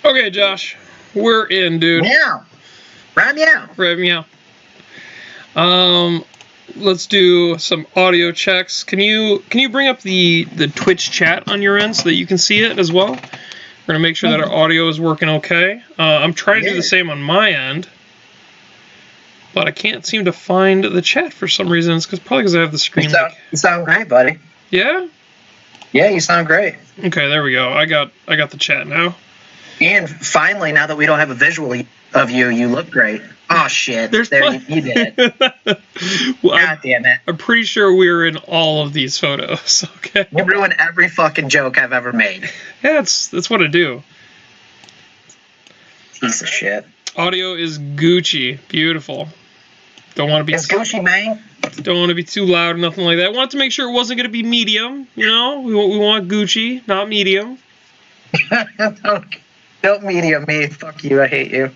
Okay, Josh, we're in, dude. Meow. Right meow. Right, meow. Let's do some audio checks. Can you bring up the Twitch chat on your end so that you can see it as well? We're gonna make sure that our audio is working okay. I'm trying to do the same on my end, but I can't seem to find the chat for some reason. It's probably because I have the screen. You sound great, buddy. Yeah. Yeah, you sound great. Okay, there we go. I got the chat now. And finally, now that we don't have a visual of you, you look great. Oh shit! You did it. Well, God damn it! I'm pretty sure we're in all of these photos. Okay. You ruin every fucking joke I've ever made. Yeah, that's what I do. Piece of shit. Audio is Gucci. Beautiful. Don't want to be. It's Gucci, man. Don't want to be too loud or nothing like that. Want to make sure it wasn't going to be medium. You know, we want Gucci, not medium. Don't medium me. Fuck you. I hate you.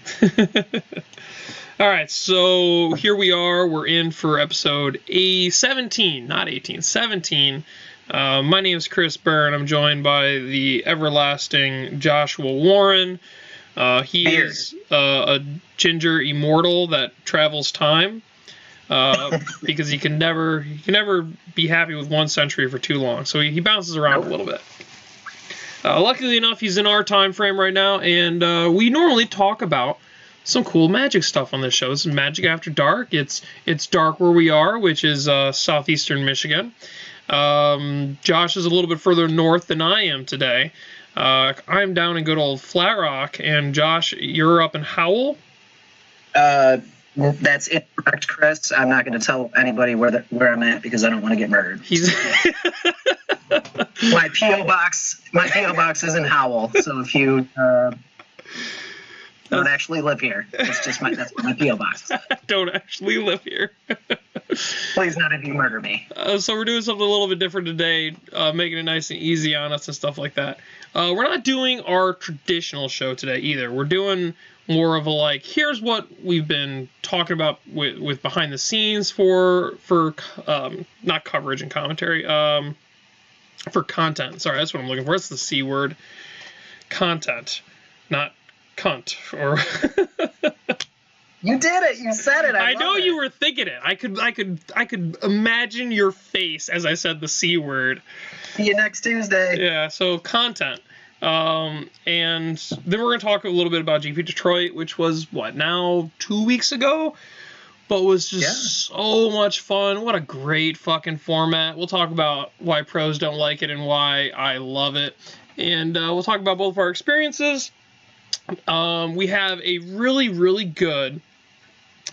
All right, so here we are. We're in for episode A17, not 18, 17. My name is Chris Byrne. I'm joined by the everlasting Joshua Warren. He is a ginger immortal that travels time because he can never be happy with one century for too long. So he bounces around a little bit. Luckily enough, he's in our time frame right now, and we normally talk about some cool magic stuff on this show. This is Magic After Dark. It's dark where we are, which is southeastern Michigan. Josh is a little bit further north than I am today. I'm down in good old Flat Rock, and Josh, you're up in Howell? That's incorrect, Chris. I'm not going to tell anybody where I'm at because I don't want to get murdered. My P.O. box is in Howell, so if you don't actually live here, that's my P.O. box. Don't actually live here. Please none of you murder me. So we're doing something a little bit different today, making it nice and easy on us and stuff like that. We're not doing our traditional show today either. We're doing more of a here's what we've been talking about with behind the scenes for not coverage and commentary, for content. Sorry, that's what I'm looking for. It's the C word. Content, not cunt or. You did it. You said it. I know you were thinking it. I could imagine your face as I said the C word. See you next Tuesday. Yeah. So content. And then we're going to talk a little bit about GP Detroit, which was, now 2 weeks ago? But was just so much fun. What a great fucking format. We'll talk about why pros don't like it and why I love it. And we'll talk about both of our experiences. We have a really, really good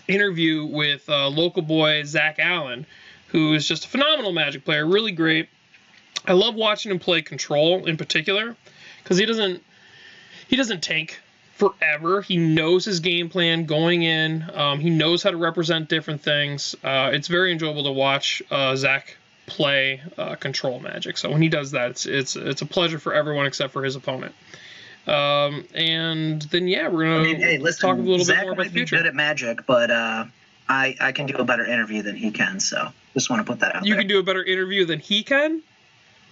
interview with local boy Zach Allen, who is just a phenomenal Magic player, really great. I love watching him play Control in particular, because he doesn't tank forever. He knows his game plan going in. He knows how to represent different things. It's very enjoyable to watch Zach play Control Magic. So when he does that, it's a pleasure for everyone except for his opponent. And then we're gonna talk a little bit more about the future. Good at Magic, but I can do a better interview than he can. So just want to put that out there. You can do a better interview than he can?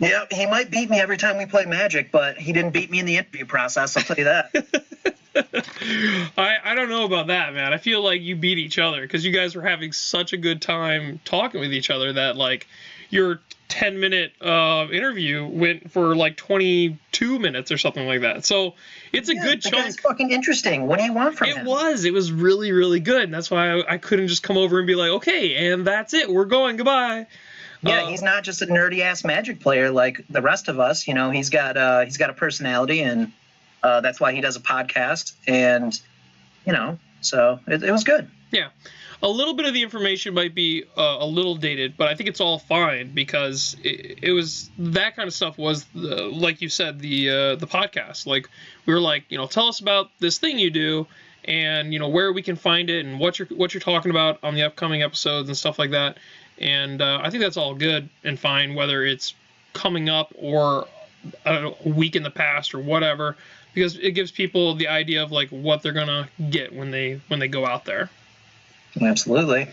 Yeah, he might beat me every time we play Magic, but he didn't beat me in the interview process, I'll tell you that. I don't know about that, man. I feel like you beat each other because you guys were having such a good time talking with each other that, your 10-minute interview went for, 22 minutes or something like that. So it's a good chunk. That's fucking interesting. What do you want from him? It was really, really good. And that's why I couldn't just come over and be like, okay, and that's it. We're going. Goodbye. Yeah, he's not just a nerdy ass Magic player like the rest of us. You know, he's got a personality, and that's why he does a podcast. And so it was good. Yeah, a little bit of the information might be a little dated, but I think it's all fine because it was that kind of stuff was like you said the podcast. We were tell us about this thing you do, and where we can find it and what you're talking about on the upcoming episodes and stuff like that. And I think that's all good and fine, whether it's coming up or a week in the past or whatever, because it gives people the idea of what they're gonna get when they go out there. Absolutely.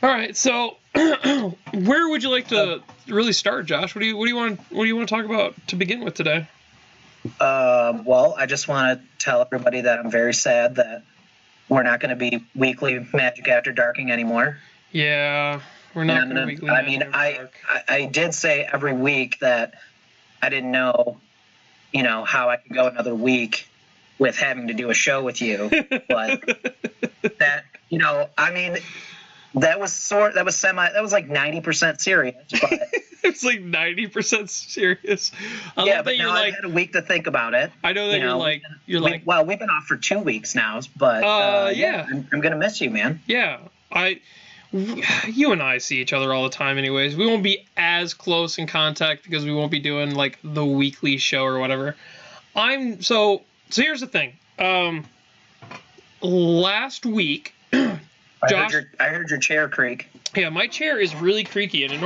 All right, so where would you like to really start, Josh? What do you want to talk about to begin with today? Well, I just want to tell everybody that I'm very sad that we're not going to be weekly Magic After Darking anymore. Yeah, we're not going to be weekly. I mean, I did say every week that I didn't know, how I could go another week with having to do a show with you, but that, I mean, that was like 90% serious, but it's like 90% serious. Yeah, but now I've had a week to think about it. I know that you're like. Well, we've been off for 2 weeks now, but yeah, I'm gonna miss you, man. Yeah, you and I see each other all the time, anyways. We won't be as close in contact because we won't be doing like the weekly show or whatever. So here's the thing. Last week, Josh, I heard your chair creak. Yeah, my chair is really creaky, and it's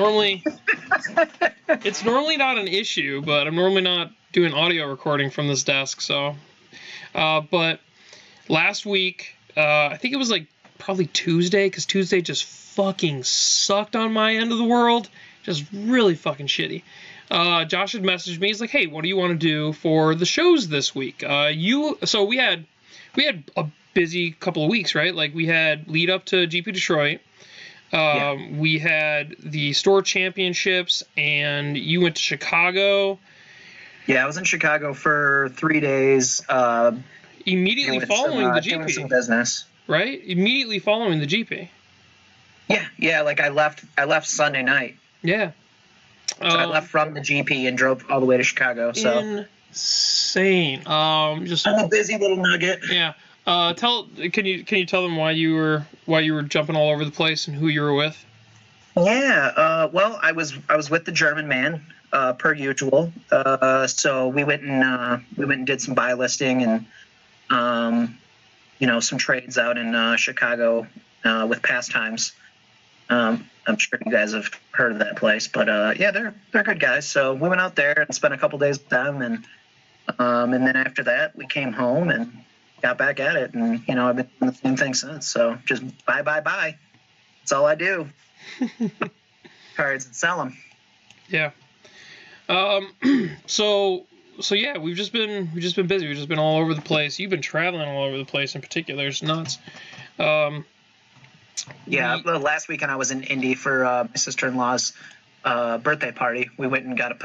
normally not an issue, but I'm normally not doing audio recording from this desk. So, but last week, I think it was like probably Tuesday, because Tuesday just fucking sucked on my end of the world, just really fucking shitty. Josh had messaged me. He's like, "Hey, what do you want to do for the shows this week?" So we had a busy couple of weeks, right? Like we had lead up to GP Detroit. We had the store championships, and you went to Chicago. Yeah, I was in Chicago for 3 days. Immediately following the GP. Doing some business. Right? Immediately following the GP. Yeah. Like I left Sunday night. Yeah. So I left from the GP and drove all the way to Chicago. So insane. I'm a busy little nugget. Yeah. Can you tell them why you were jumping all over the place and who you were with? Yeah, well, I was with the German man, per usual. So we went and did some buy listing and some trades out in Chicago with Pastimes. I'm sure you guys have heard of that place, but yeah, they're good guys. So we went out there and spent a couple days with them, and then after that we came home and got back at it, and I've been doing the same thing since. So just buy. That's all I do. Cards and sell them. Yeah. So yeah, we've just been busy. We've just been all over the place. You've been traveling all over the place in particular. It's nuts. Yeah, last weekend I was in Indy for my sister-in-law's birthday party. We went and got a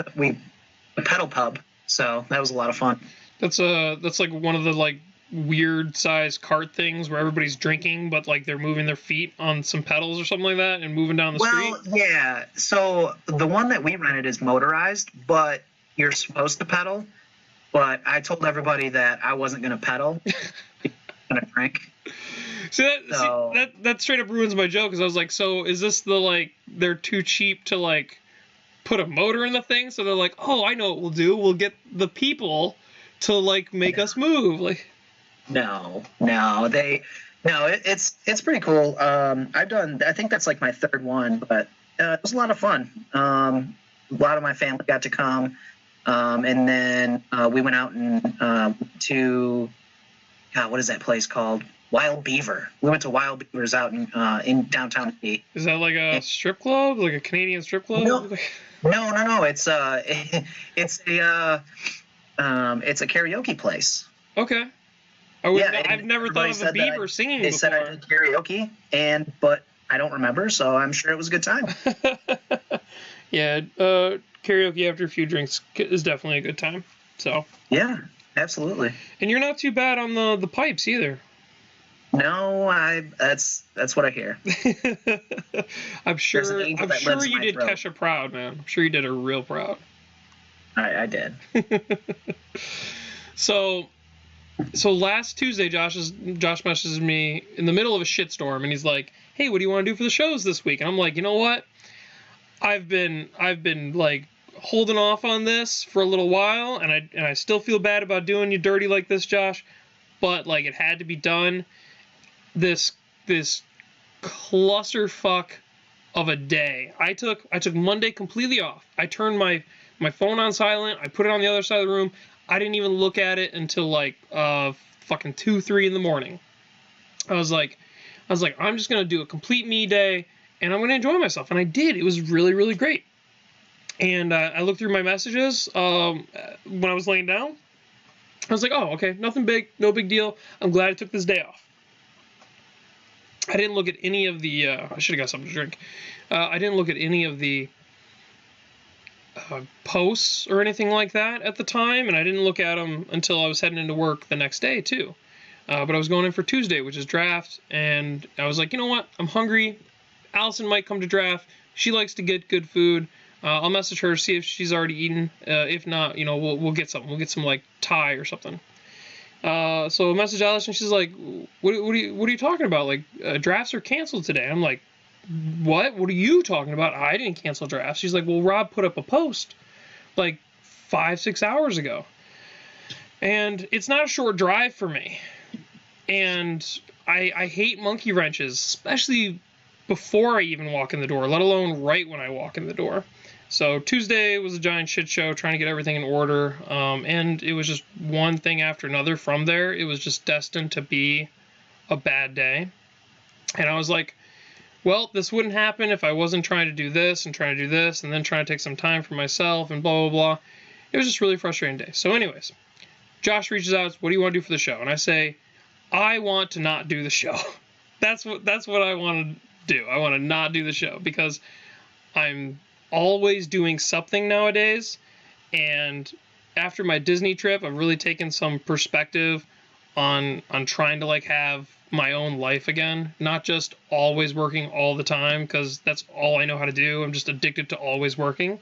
pedal pub, so that was a lot of fun. That's like one of the like weird size cart things where everybody's drinking, but like they're moving their feet on some pedals or something like that and moving down the street. Well, yeah. So the one that we rented is motorized, but you're supposed to pedal. But I told everybody that I wasn't going to pedal. I'm going to drink. That straight up ruins my joke, because I was like, so is this they're too cheap to like put a motor in the thing? So they're like, oh, I know what we'll do. We'll get the people to like make us move. Like, no, it's pretty cool. I think that's like my third one, but it was a lot of fun. A lot of my family got to come, and then we went out and to what is that place called? Wild Beaver. We went to Wild Beaver's out in downtown Indy. Is that like a strip club, like a Canadian strip club? No. It's a karaoke place. Okay. I've never thought of a beaver singing before. They said I did karaoke, but I don't remember, so I'm sure it was a good time. Yeah, karaoke after a few drinks is definitely a good time. So. Yeah, absolutely. And you're not too bad on the pipes either. No, that's what I hear. I'm sure you did Kesha proud, man. I'm sure you did her real proud. I did. So last Tuesday, Josh messages me in the middle of a shitstorm, and he's like, "Hey, what do you want to do for the shows this week?" And I'm like, you know what? I've been like holding off on this for a little while, and I still feel bad about doing you dirty like this, Josh, but like it had to be done. This clusterfuck of a day. I took Monday completely off. I turned my phone on silent. I put it on the other side of the room. I didn't even look at it until like fucking 2-3 in the morning. I was like, I'm just gonna do a complete me day, and I'm gonna enjoy myself, and I did. It was really, really great. And I looked through my messages when I was laying down, I was like, oh, okay, nothing big, no big deal. I'm glad I took this day off. I didn't look at any of the, I should have got something to drink. I didn't look at any of the posts or anything like that at the time, and I didn't look at them until I was heading into work the next day too. But I was going in for Tuesday, which is draft, and I was like, you know what? I'm hungry. Allison might come to draft. She likes to get good food. I'll message her, see if she's already eaten. If not, you know, we'll get something. We'll get some like Thai or something. So I message Allison, and she's like, what are you talking about? Like, drafts are canceled today. I'm like, what? What are you talking about? I didn't cancel drafts. She's like, well, Rob put up a post like 5-6 hours ago. And it's not a short drive for me. And I hate monkey wrenches, especially before I even walk in the door, let alone right when I walk in the door. So Tuesday was a giant shit show trying to get everything in order. And it was just one thing after another from there. It was just destined to be a bad day. And I was like, well, this wouldn't happen if I wasn't trying to do this and trying to do this and then trying to take some time for myself and blah, blah, blah. It was just a really frustrating day. So anyways, Josh reaches out, what do you want to do for the show? And I say, I want to not do the show. That's what I want to do. I want to not do the show because I'm always doing something nowadays. And after my Disney trip, I've really taken some perspective on trying to like have my own life again, not just always working all the time, because that's all I know how to do. I'm just addicted to always working.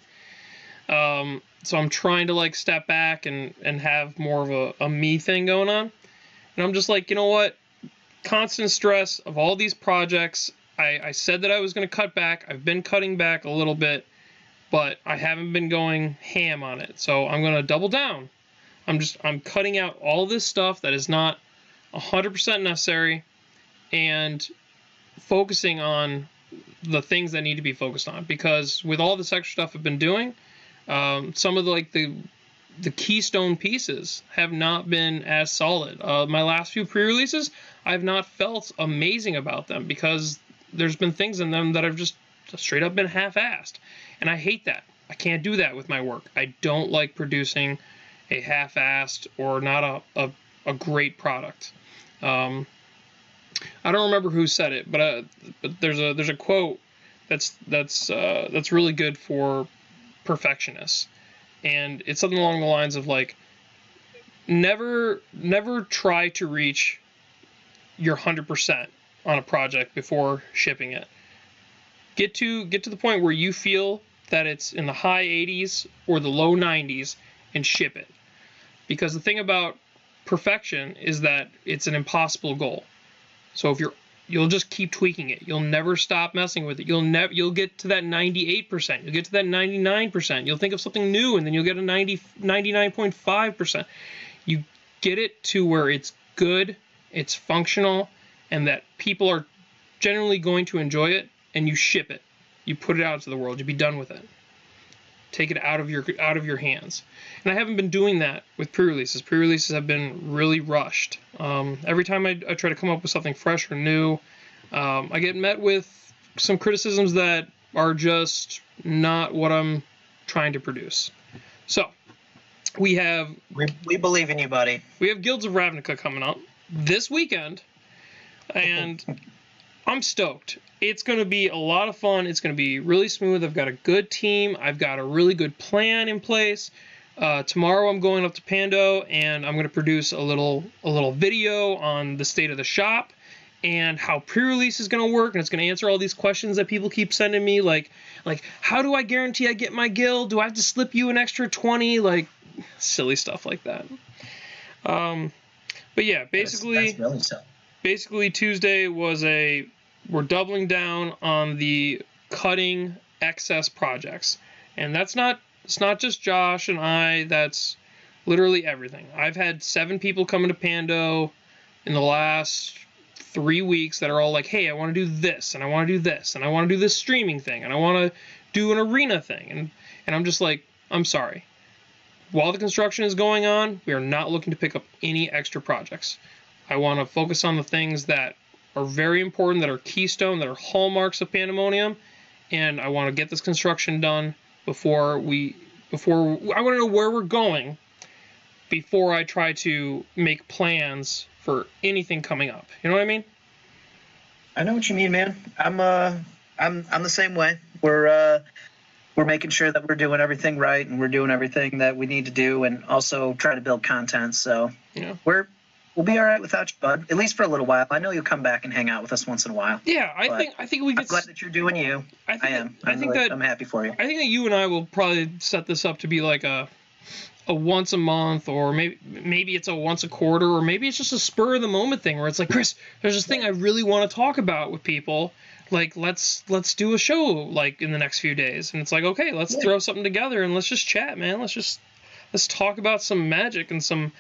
So I'm trying to like step back and have more of a me thing going on. And I'm just like, you know what? Constant stress of all these projects. I said that I was going to cut back. I've been cutting back a little bit, but I haven't been going ham on it. So I'm going to double down. I'm cutting out all this stuff that is not 100% necessary and focusing on the things that need to be focused on. Because with all this extra stuff I've been doing, some of the keystone pieces have not been as solid. My last few pre-releases, I've not felt amazing about them because there's been things in them that have just straight up been half-assed. And I hate that. I can't do that with my work. I don't like producing a half-assed or not a great product. I don't remember who said it, but there's a quote that's really good for perfectionists. And it's something along the lines of like, never try to reach your 100% on a project before shipping it. Get to the point where you feel that it's in the high 80s or the low 90s and ship it. Because the thing about perfection is that it's an impossible goal. So if you'll just keep tweaking it. You'll never stop messing with it. You'll get to that 98%. You'll get to that 99%. You'll think of something new and then you'll get a 99.5%. You get it to where it's good, it's functional, and that people are generally going to enjoy it, and you ship it. You put it out to the world. You be done with it. Take it out of your hands. And I haven't been doing that with pre-releases. Pre-releases have been really rushed. Every time I try to come up with something fresh or new, I get met with some criticisms that are just not what I'm trying to produce. So we believe in you, buddy. We have Guilds of Ravnica coming up this weekend, and I'm stoked. It's going to be a lot of fun. It's going to be really smooth. I've got a good team. I've got a really good plan in place. Tomorrow I'm going up to Pando, and I'm going to produce a little video on the state of the shop and how pre-release is going to work, and it's going to answer all these questions that people keep sending me, like how do I guarantee I get my guild? Do I have to slip you an extra 20? Like silly stuff like that. But yeah, basically, that's really so. Basically Tuesday was we're doubling down on the cutting excess projects, and it's not just Josh and I. That's literally everything. I've had 7 people coming to Pando in the last 3 weeks that are all like, hey, I want to do this, and I want to do this, and I want to do this streaming thing, and I want to do an arena thing, and I'm just like, I'm sorry. While the construction is going on, we are not looking to pick up any extra projects. I want to focus on the things that are very important, that are keystone, that are hallmarks of Pandemonium, and I want to get this construction done before I want to know where we're going before I try to make plans for anything coming up. You know what I mean? I know what you mean, man. I'm the same way. We're making sure that we're doing everything right and we're doing everything that we need to do, and also try to build content. So we'll be all right without you, bud. At least for a little while. I know you'll come back and hang out with us once in a while. Yeah, I think we get. I'm glad that you're doing you. I'm happy for you. I think that you and I will probably set this up to be like a once a month, or maybe it's a once a quarter, or maybe it's just a spur of the moment thing where it's like, Chris, there's this thing I really want to talk about with people. Like, let's do a show like in the next few days, and it's like, okay, let's throw something together and let's just chat, man. Let's talk about some Magic and some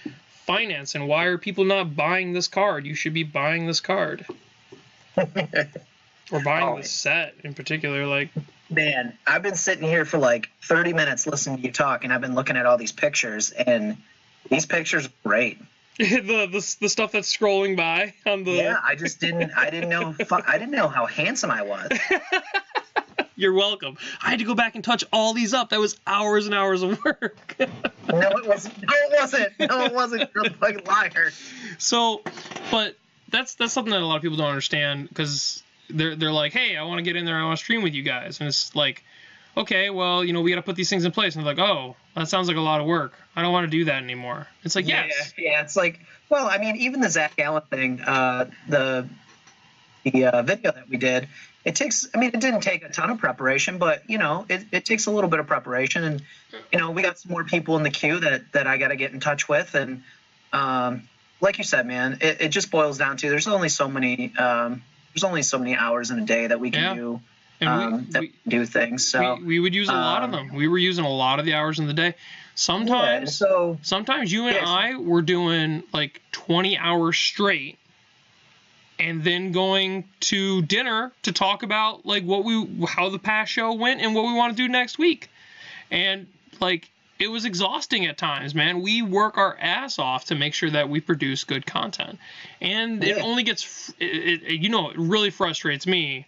finance, and why are people not buying this card? You should be buying this card, or buying this set in particular. Like, man, I've been sitting here for like 30 minutes listening to you talk, and I've been looking at all these pictures, and these pictures are great. the stuff that's scrolling by on the. Yeah, I didn't know how handsome I was. You're welcome. I had to go back and touch all these up. That was hours and hours of work. No, it wasn't. You're a fucking liar. So, but that's something that a lot of people don't understand, because they're like, hey, I want to get in there. I want to stream with you guys. And it's like, okay, well, we got to put these things in place. And they're like, oh, that sounds like a lot of work. I don't want to do that anymore. It's like, yes. Yeah, it's like, well, I mean, even the Zach Allen thing, the video that we did, it didn't take a ton of preparation, but, it takes a little bit of preparation. And, we got some more people in the queue that I got to get in touch with. And like you said, man, it just boils down to there's only so many hours in a day that we can do. And we do things. So we would use a lot of them. We were using a lot of the hours in the day. Sometimes you and I were doing like 20 hours straight, and then going to dinner to talk about like how the past show went and what we want to do next week. And like, it was exhausting at times, man. We work our ass off to make sure that we produce good content, and it only gets it really frustrates me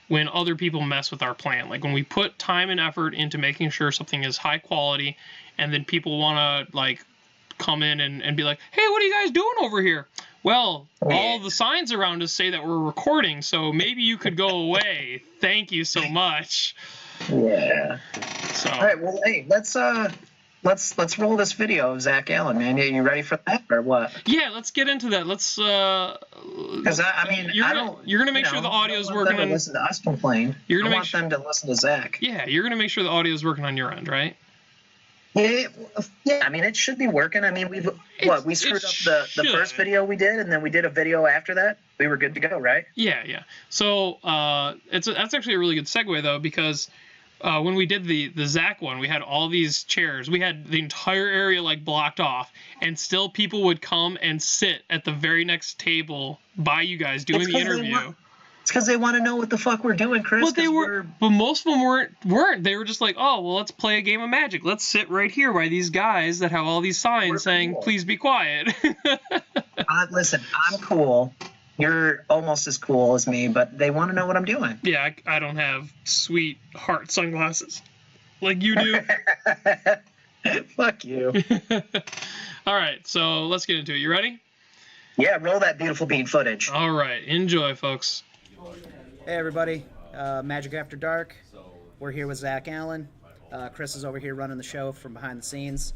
when other people mess with our plan. Like, when we put time and effort into making sure something is high quality, and then people want to like come in and be like, hey, what are you guys doing over here? Well, all the signs around us say that we're recording, so maybe you could go away. Thank you so much. Yeah. So. All right. Well, hey, let's roll this video of Zach Allen, man. Are you ready for that or what? Yeah, let's get into that. Let's. Because you're gonna make sure the audio is working. To listen to us complain. I want them to listen to Zach. Yeah, you're gonna make sure the audio is working on your end, right? Yeah. I mean, it should be working. I mean, we screwed up the first video we did, and then we did a video after that. We were good to go, right? Yeah. So that's actually a really good segue though, because when we did the Zach one, we had all these chairs. We had the entire area like blocked off, and still people would come and sit at the very next table by you guys doing the interview. It's because they want to know what the fuck we're doing, Chris. But most of them weren't. They were just like, oh, well, let's play a game of Magic. Let's sit right here by these guys that have all these signs saying, cool. Please be quiet. Listen, I'm cool. You're almost as cool as me, but they want to know what I'm doing. Yeah, I don't have sweet heart sunglasses like you do. Fuck you. All right, so let's get into it. You ready? Yeah, roll that beautiful bean footage. All right, enjoy, folks. Hey, everybody. Magic After Dark. We're here with Zach Allen. Chris is over here running the show from behind the scenes.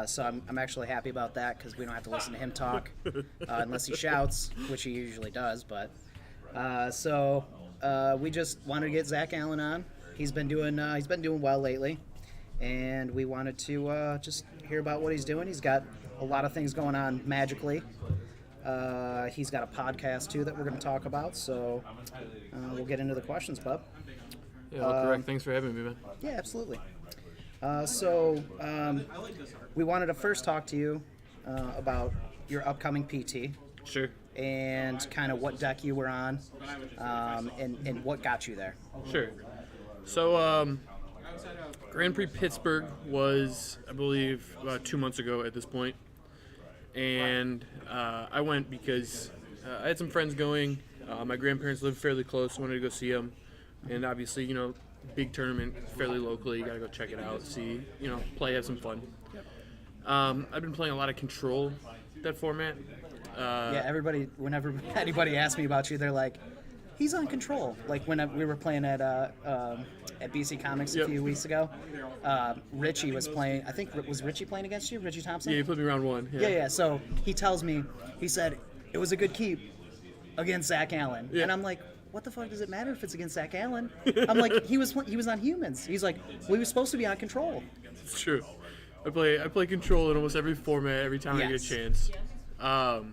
So I'm actually happy about that, because we don't have to listen to him talk unless he shouts, which he usually does. But we just wanted to get Zach Allen on. He's been doing well lately, and we wanted to just hear about what he's doing. He's got a lot of things going on magically. He's got a podcast too that we're going to talk about. So we'll get into the questions, bub. Yeah, correct. Thanks for having me, man. Yeah, absolutely. We wanted to first talk to you about your upcoming PT. Sure. And kind of what deck you were on, and what got you there. Sure. So, Grand Prix Pittsburgh was, I believe, about 2 months ago at this point. And I went because I had some friends going. My grandparents live fairly close, so I wanted to go see them. And obviously, big tournament, fairly locally. You got to go check it out, see, play, have some fun. I've been playing a lot of Control, that format. Yeah, everybody, whenever anybody asks me about you, they're like, he's on Control. Like when we were playing at BC Comics a few weeks ago, Richie was playing. I think was Richie playing against you, Richie Thompson? Yeah, he put me round 1. Yeah. So he tells me, he said it was a good keep against Zach Allen, and I'm like, what the fuck does it matter if it's against Zach Allen? I'm like, he was on Humans. He's like, we were supposed to be on Control. It's true. I play Control in almost every format every time I get a chance.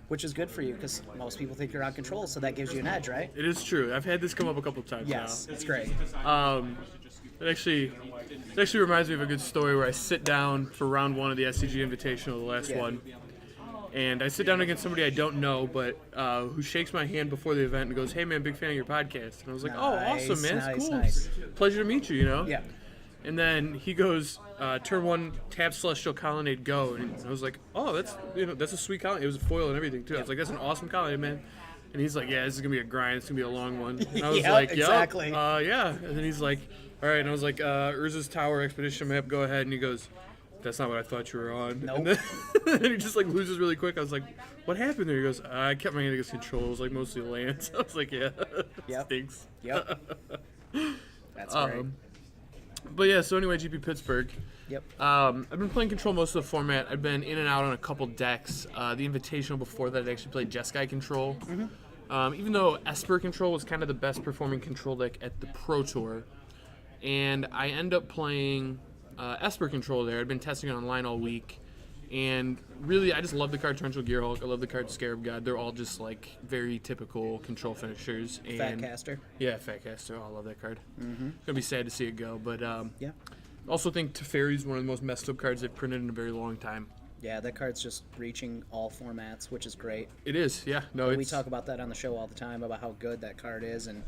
Which is good for you because most people think you're on Control, so that gives you an edge, right? It is true. I've had this come up a couple of times now. Yes, it's great. It actually reminds me of a good story where I sit down for round 1 of the SCG Invitational, the last one, and I sit down against somebody I don't know, but who shakes my hand before the event and goes, "Hey man, big fan of your podcast." And I was like, "Oh, awesome, man, that's cool. Nice. Pleasure to meet you." Yeah. And then he goes, turn 1, tap Celestial Colonnade, go. And I was like, "Oh, that's a sweet colonnade." It was a foil and everything too. I was like, "That's an awesome colonnade, man." And he's like, "Yeah, this is gonna be a grind. It's gonna be a long one." And I was like, "Yep, exactly. yeah." And then he's like, "All right." And I was like, "Urza's Tower Expedition map, go ahead." And he goes, "That's not what I thought you were on." Nope. And then he just like loses really quick. I was like, "What happened there?" He goes, "I kept my hand against Control. It was like mostly lands." I was like, "Yeah, stinks." Yep. That's great. But yeah, so anyway, GP Pittsburgh. Yep. I've been playing Control most of the format. I've been in and out on a couple decks. The Invitational before that, I actually played Jeskai Control. Mm-hmm. Even though Esper Control was kind of the best performing Control deck at the Pro Tour. And I end up playing Esper Control there. I'd been testing it online all week. And really, I just love the card Torrential Gearhulk. I love the card Scarab God. They're all just like very typical Control finishers. And Fatcaster. Yeah, Fatcaster. Oh, I love that card. Mm-hmm. It's gonna be sad to see it go, but yeah. Also think Teferi's one of the most messed up cards they've printed in a very long time. Yeah, that card's just reaching all formats, which is great. It is, yeah. No, we talk about that on the show all the time about how good that card is, and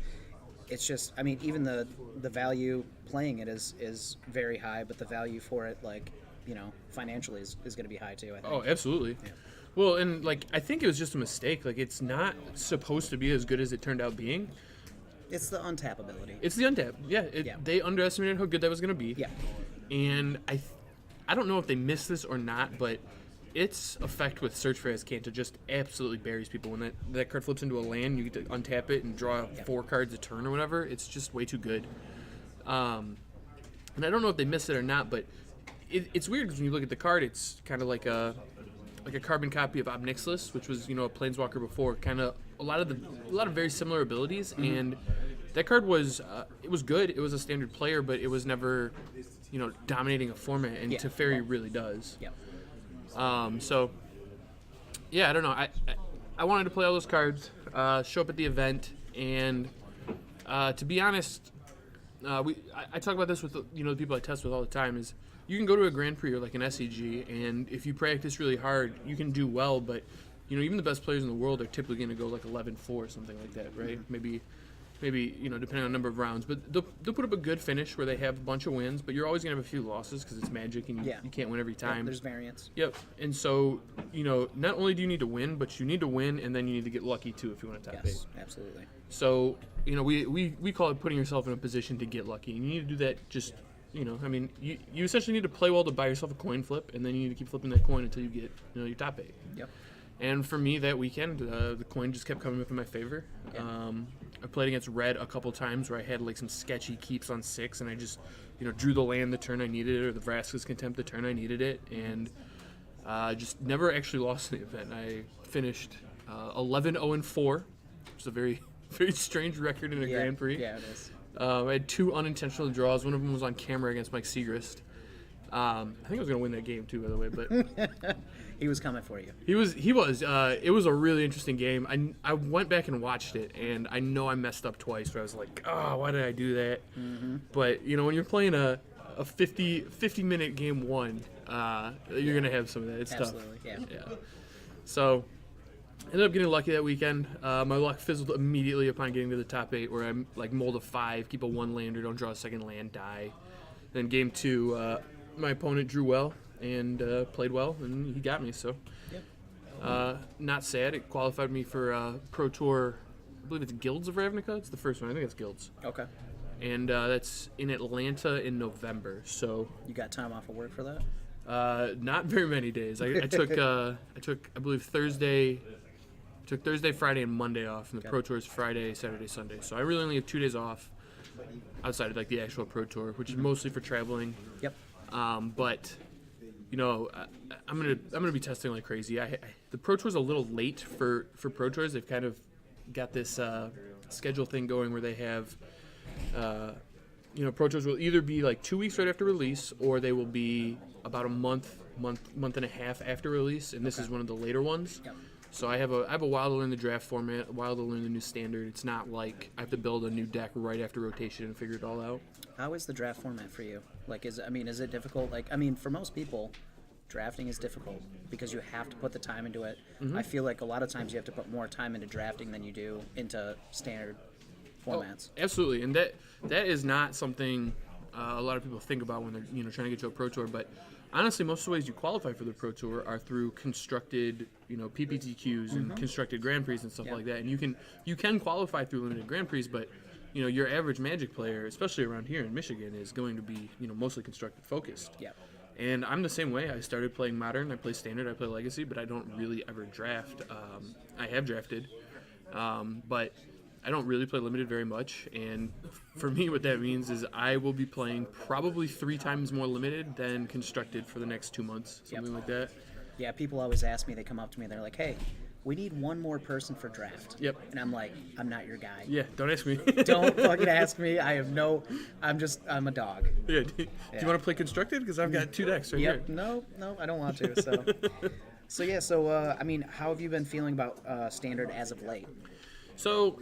it's just, I mean, even the value playing it is very high, but the value for it, like, you know, financially is going to be high too, I think. Oh, absolutely. Yeah. Well, and like I think it was just a mistake. Like it's not supposed to be as good as it turned out being. It's the untap-ability. It's the untap. Yeah, they underestimated how good that was going to be. Yeah. And I don't know if they missed this or not, but its effect with Search for Azcanta just absolutely buries people. When that card flips into a land, you get to untap it and draw 4 cards a turn or whatever. It's just way too good. And I don't know if they missed it or not, but it's weird because when you look at the card, it's kind of like a carbon copy of Obnixilis, which was, you know, a Planeswalker before. Kind of a lot of very similar abilities, and that card was it was good. It was a standard player, but it was never, you know, dominating a format, and Teferi really does. Yeah. So yeah, I don't know. I wanted to play all those cards, show up at the event, and to be honest, I talk about this with the people I test with all the time. Is you can go to a Grand Prix or like an SEG, and if you practice really hard, you can do well. But you know, even the best players in the world are typically going to go like 11-4 or something like that, right? Maybe you know, depending on the number of rounds. But they'll put up a good finish where they have a bunch of wins, but you're always going to have a few losses because it's Magic and you can't win every time. There's variance. Yep. And so, you know, not only do you need to win, but you need to win, and then you need to get lucky too if you want to top 8. Yes, absolutely. So, you know, we call it putting yourself in a position to get lucky. And you need to do that just, you know, I mean, you essentially need to play well to buy yourself a coin flip, and then you need to keep flipping that coin until you get, you know, your top 8. Yep. And for me that weekend, the coin just kept coming up in my favor. Yeah. I played against Red a couple times where I had like some sketchy keeps on 6, and I just, you know, drew the land the turn I needed it, or the Vraska's Contempt the turn I needed it, and just never actually lost the event. I finished 11-0-4, which is a very, very strange record in a Grand Prix. Yeah, it is. I had 2 unintentional draws. One of them was on camera against Mike Segrist. I think I was going to win that game too, by the way, but he was coming for you. He was. It was a really interesting game. I went back and watched it, and I know I messed up twice. Where I was like, oh, why did I do that? Mm-hmm. But you know, when you're playing a 50-minute game 1, you're gonna have some of that. It's Absolutely, tough. Yeah. So ended up getting lucky that weekend. My luck fizzled immediately upon getting to the top 8, where I like mold a 5, keep a 1-lander, don't draw a second land, die. Then game 2. My opponent drew well and played well, and he got me. So, not sad. It qualified me for Pro Tour. I believe it's Guilds of Ravnica. It's the first one. I think it's Guilds. Okay. And that's in Atlanta in November. So you got time off of work for that? Not very many days. I took I believe Thursday, Friday, and Monday off, and the Pro Tour is Friday, Saturday, Sunday. So I really only have 2 days off outside of like the actual Pro Tour, which is mostly for traveling. Yep. But you know, I'm gonna be testing like crazy. The Pro Tour's a little late for Pro Tours. They've kind of got this schedule thing going where they have. Pro Tours will either be like 2 weeks right after release, or they will be about a month and a half after release, and this is one of the later ones. Yep. So I have a while to learn the draft format, a while to learn the new standard. It's not like I have to build a new deck right after rotation and figure it all out. How is the draft format for you? Like, is it difficult? Like, for most people, drafting is difficult because you have to put the time into it. Mm-hmm. I feel like a lot of times you have to put more time into drafting than you do into standard formats. Oh, absolutely, and that is not something a lot of people think about when they're trying to get to a Pro Tour. But honestly, most of the ways you qualify for the Pro Tour are through constructed PPTQs and constructed Grand Prix and stuff like that. And you can qualify through limited Grand Prix, but your average Magic player, especially around here in Michigan, is going to be mostly constructed focused. Yeah. And I'm the same way. I started playing Modern, I play Standard, I play Legacy, but I don't really ever draft. I have drafted, but I don't really play Limited very much. And for me, what that means is I will be playing probably 3 times more Limited than Constructed for the next 2 months, something like that. Yeah, people always ask me, they come up to me, they're like, hey, we need one more person for draft. Yep. And I'm like, I'm not your guy. Yeah, don't ask me. Don't fucking ask me. I'm a dog. Yeah. Do you want to play Constructed? Because I've got 2 decks right here. No, I don't want to. So, how have you been feeling about Standard as of late? So,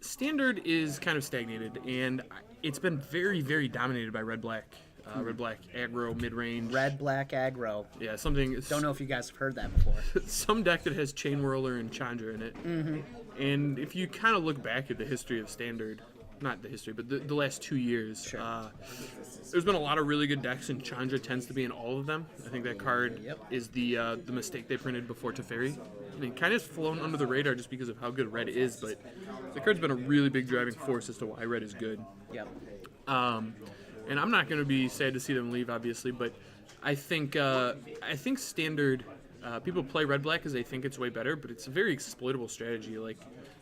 Standard is kind of stagnated, and it's been very, very dominated by red-black. Red-black aggro, mid-range. Red-black aggro. Yeah, something. Don't know if you guys have heard that before. Some deck that has Chain Whirler and Chandra in it. Mm-hmm. And if you kind of look back at the history of Standard, not the history, but the last 2 years, Sure. There's been a lot of really good decks, and Chandra tends to be in all of them. I think that card is the mistake they printed before Teferi. And it kind of flown under the radar just because of how good Red is, but the card's been a really big driving force as to why Red is good. Yep. And I'm not going to be sad to see them leave, obviously, but I think Standard, people play Red-Black because they think it's way better, but it's a very exploitable strategy. Like,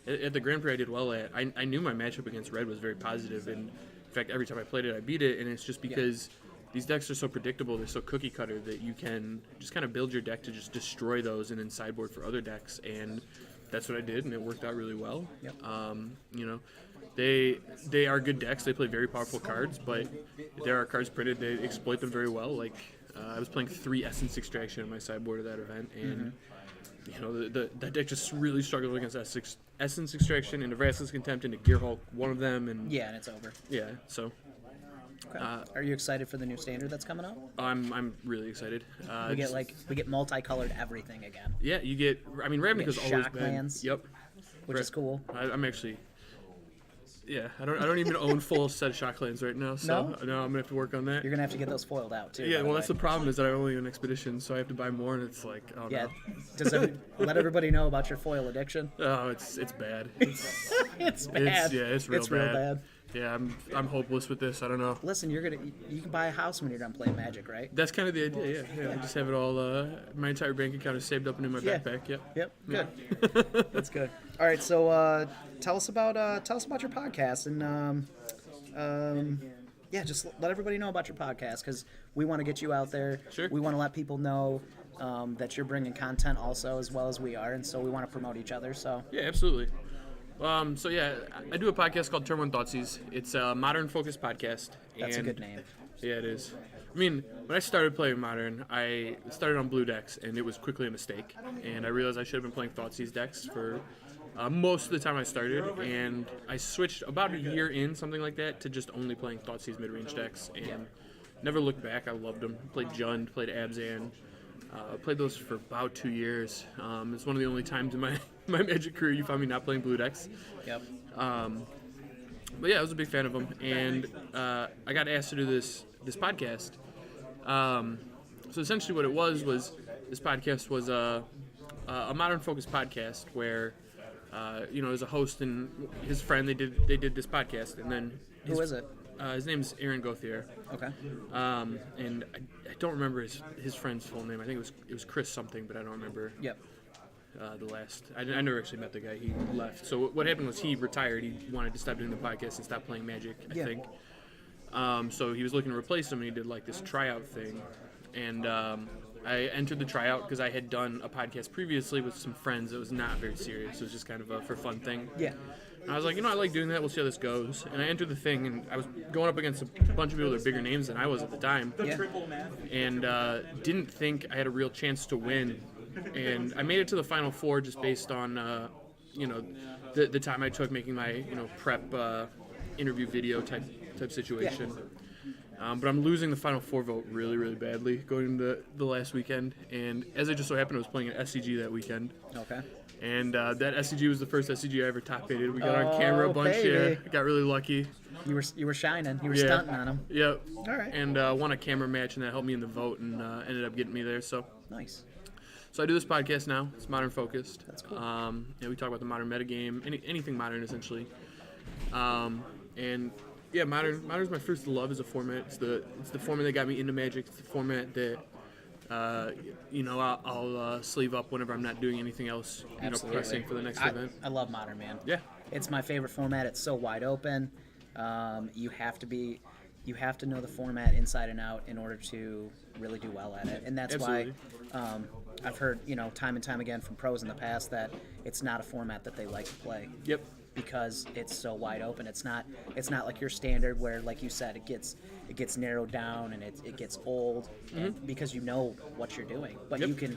at the Grand Prix I did well at, I knew my matchup against Red was very positive, and in fact, every time I played it, I beat it, and it's just because these decks are so predictable, they're so cookie-cutter that you can just kind of build your deck to just destroy those and then sideboard for other decks, and that's what I did, and it worked out really well. Yep. They are good decks. They play very powerful cards, but there are cards printed. They exploit them very well. Like I was playing 3 Essence Extraction on my sideboard at that event, and that deck just really struggled against Essence Extraction into Vraska's Contempt into Gear Hulk, one of them, and and it's over. Yeah, so. Okay. Are you excited for the new Standard that's coming up? I'm really excited. We get multicolored everything again. Yeah, you get. I mean, Ravnica's always been. Shocklands. Yep. Which is cool. I'm actually. Yeah, I don't even own full set of Shocklands right now, so no, I'm gonna have to work on that. You're gonna have to get those foiled out too. Yeah, well, that's the problem is that I only own Expedition, so I have to buy more, and it's like, oh yeah. no. Does let everybody know about your foil addiction? Oh, it's bad. It's bad. It's real real bad. Yeah, I'm hopeless with this. I don't know. Listen, you can buy a house when you're done playing Magic, right? That's kind of the idea. Yeah. I just have it all. My entire bank account is saved up into my backpack. Yep. Good. That's good. All right, so tell us about your podcast and just let everybody know about your podcast because we want to get you out there. Sure. We want to let people know that you're bringing content also as well as we are, and so we want to promote each other. So yeah, absolutely. I do a podcast called Turn 1 Thoughtseize. It's a Modern-focused podcast. That's a good name. Yeah, it is. I mean, when I started playing Modern, I started on blue decks, and it was quickly a mistake. And I realized I should have been playing Thoughtseize decks for most of the time I started. And I switched about a year in, something like that, to just only playing Thoughtseize mid-range decks. And never looked back. I loved them. Played Jund, played Abzan. Played those for about 2 years. It's one of the only times in my Magic career you find me not playing blue decks. Yep. But yeah, I was a big fan of them, and I got asked to do this podcast. So essentially, what it was this podcast was a modern-focused podcast where as a host and his friend they did this podcast, and then who is it? His name's Aaron Gauthier. Okay. And I don't remember his friend's full name. I think it was Chris something, but I don't remember. Yep. The last. I never actually met the guy. He left. So what happened was he retired. He wanted to stop doing the podcast and stop playing Magic, I think. So he was looking to replace him, and he did like this tryout thing. And I entered the tryout because I had done a podcast previously with some friends. It was not very serious. It was just kind of a for fun thing. Yeah. And I was like, I like doing that. We'll see how this goes. And I entered the thing, and I was going up against a bunch of people that are bigger names than I was at the time. Yeah. And didn't think I had a real chance to win. And I made it to the Final Four just based on, the time I took making my, prep interview video type situation. But I'm losing the Final Four vote really, really badly going into the last weekend. And as it just so happened, I was playing at SCG that weekend. Okay. And that SCG was the first SCG I ever top-aided. We got on camera a bunch here. Got really lucky. You were shining. You were stunting on them. Yep. All right. And won a camera match, and that helped me in the vote, and ended up getting me there. So Nice. So I do this podcast now. It's modern focused. That's cool. We talk about the modern metagame, anything modern essentially. And yeah, modern's my first love as a format. It's the format that got me into Magic. It's the format that I'll sleeve up whenever I'm not doing anything else. Pressing for the next event. I love Modern, man. Yeah. It's my favorite format. It's so wide open. You have to know the format inside and out in order to really do well at it. And that's Absolutely. why I've heard, time and time again from pros in the past that it's not a format that they like to play. Yep. Because it's so wide open. It's not like your standard where, like you said, it gets narrowed down and it gets old because you know what you're doing. But you can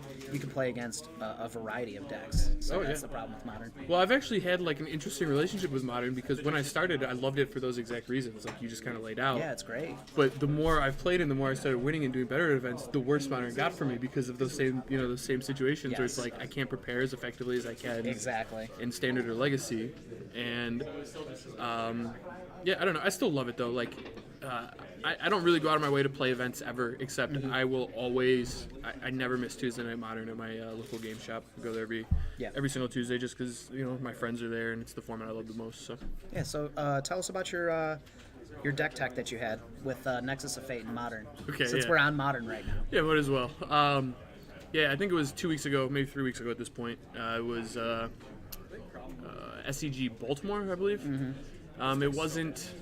play against a variety of decks. So that's the problem with Modern. Well, I've actually had like an interesting relationship with Modern because when I started, I loved it for those exact reasons, like you just kind of laid out. Yeah, it's great. But the more I've played and the more I started winning and doing better at events, the worse Modern got for me because of those same situations where it's like I can't prepare as effectively as I can. Exactly. In Standard or Legacy. And I don't know. I still love it though. Like, I don't really go out of my way to play events ever, except I will always. I never miss Tuesday Night Modern at my local game shop. I go there every single Tuesday just because my friends are there and it's the format I love the most. So yeah. So tell us about your deck tech that you had with Nexus of Fate and Modern. Okay. Since we're on Modern right now. Yeah, might as well. I think it was 2 weeks ago, maybe 3 weeks ago at this point. It was. SCG Baltimore, I believe. It wasn't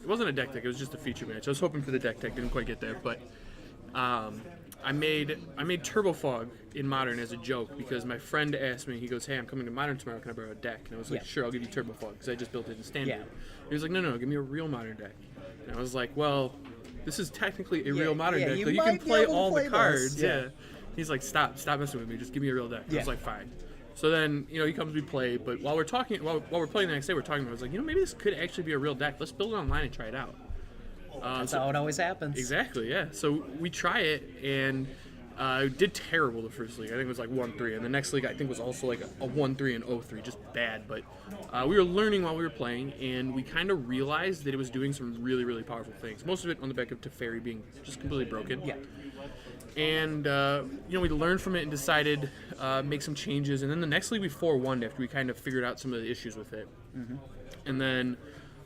a deck tech. It was just a feature match. I was hoping for the deck tech, didn't quite get there, but I made Turbo Fog in Modern as a joke because my friend asked me. He goes, "Hey, I'm coming to Modern tomorrow. Can I borrow a deck?" And I was like, "Sure, I'll give you Turbo Fog because I just built it in Standard." Yeah. He was like, "No, give me a real Modern deck." And I was like, "Well, this is technically a real Modern deck. You can play all the cards." Yeah. He's like, "Stop messing with me. Just give me a real deck." I was like, "Fine." So then, he comes, we play, but while we're playing the next day, we're talking about, I was like, maybe this could actually be a real deck. Let's build it online and try it out. That's how it always happens. Exactly, yeah. So we try it, and did terrible the first league. I think it was like 1-3, and the next league I think was also like a 1-3 and 0-3, just bad. But we were learning while we were playing, and we kind of realized that it was doing some really, really powerful things. Most of it on the back of Teferi being just completely broken. Yeah. And, we learned from it and decided make some changes. And then the next league we 4-1'd after we kind of figured out some of the issues with it. And then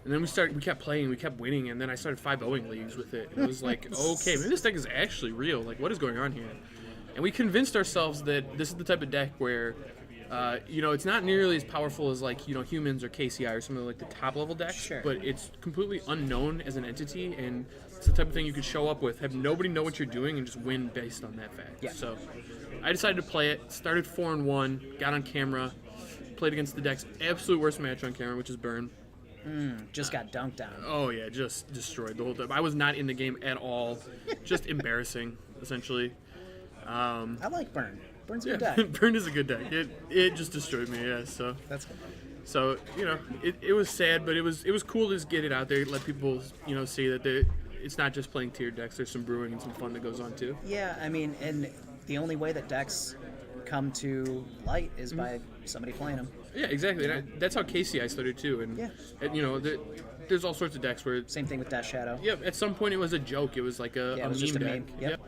we kept playing, we kept winning, and then I started 5-0ing leagues with it. And it was like, okay, maybe this deck is actually real. Like, what is going on here? And we convinced ourselves that this is the type of deck where, it's not nearly as powerful as, like, humans or KCI or some of like the top level decks, but it's completely unknown as an entity, and it's the type of thing you could show up with, have nobody know what you're doing, and just win based on that fact. Yeah. So I decided to play it, started 4-1, got on camera, played against the deck's absolute worst match on camera, which is Burn. Just got dunked on. Oh yeah, just destroyed the whole time. I was not in the game at all. Just embarrassing, essentially. I like Burn. Burn's a good deck. Burn is a good deck. It just destroyed me. Yeah. So that's good. So it was sad, but it was cool to just get it out there, let people see that it's not just playing tiered decks. There's some brewing and some fun that goes on too. Yeah, I mean, and the only way that decks come to light is by somebody playing them. Yeah, exactly. And that's how KCI started too. And there's all sorts of decks where same thing with Death Shadow. Yeah, at some point it was a joke. It was like a it was meme just a deck. meme. Yep.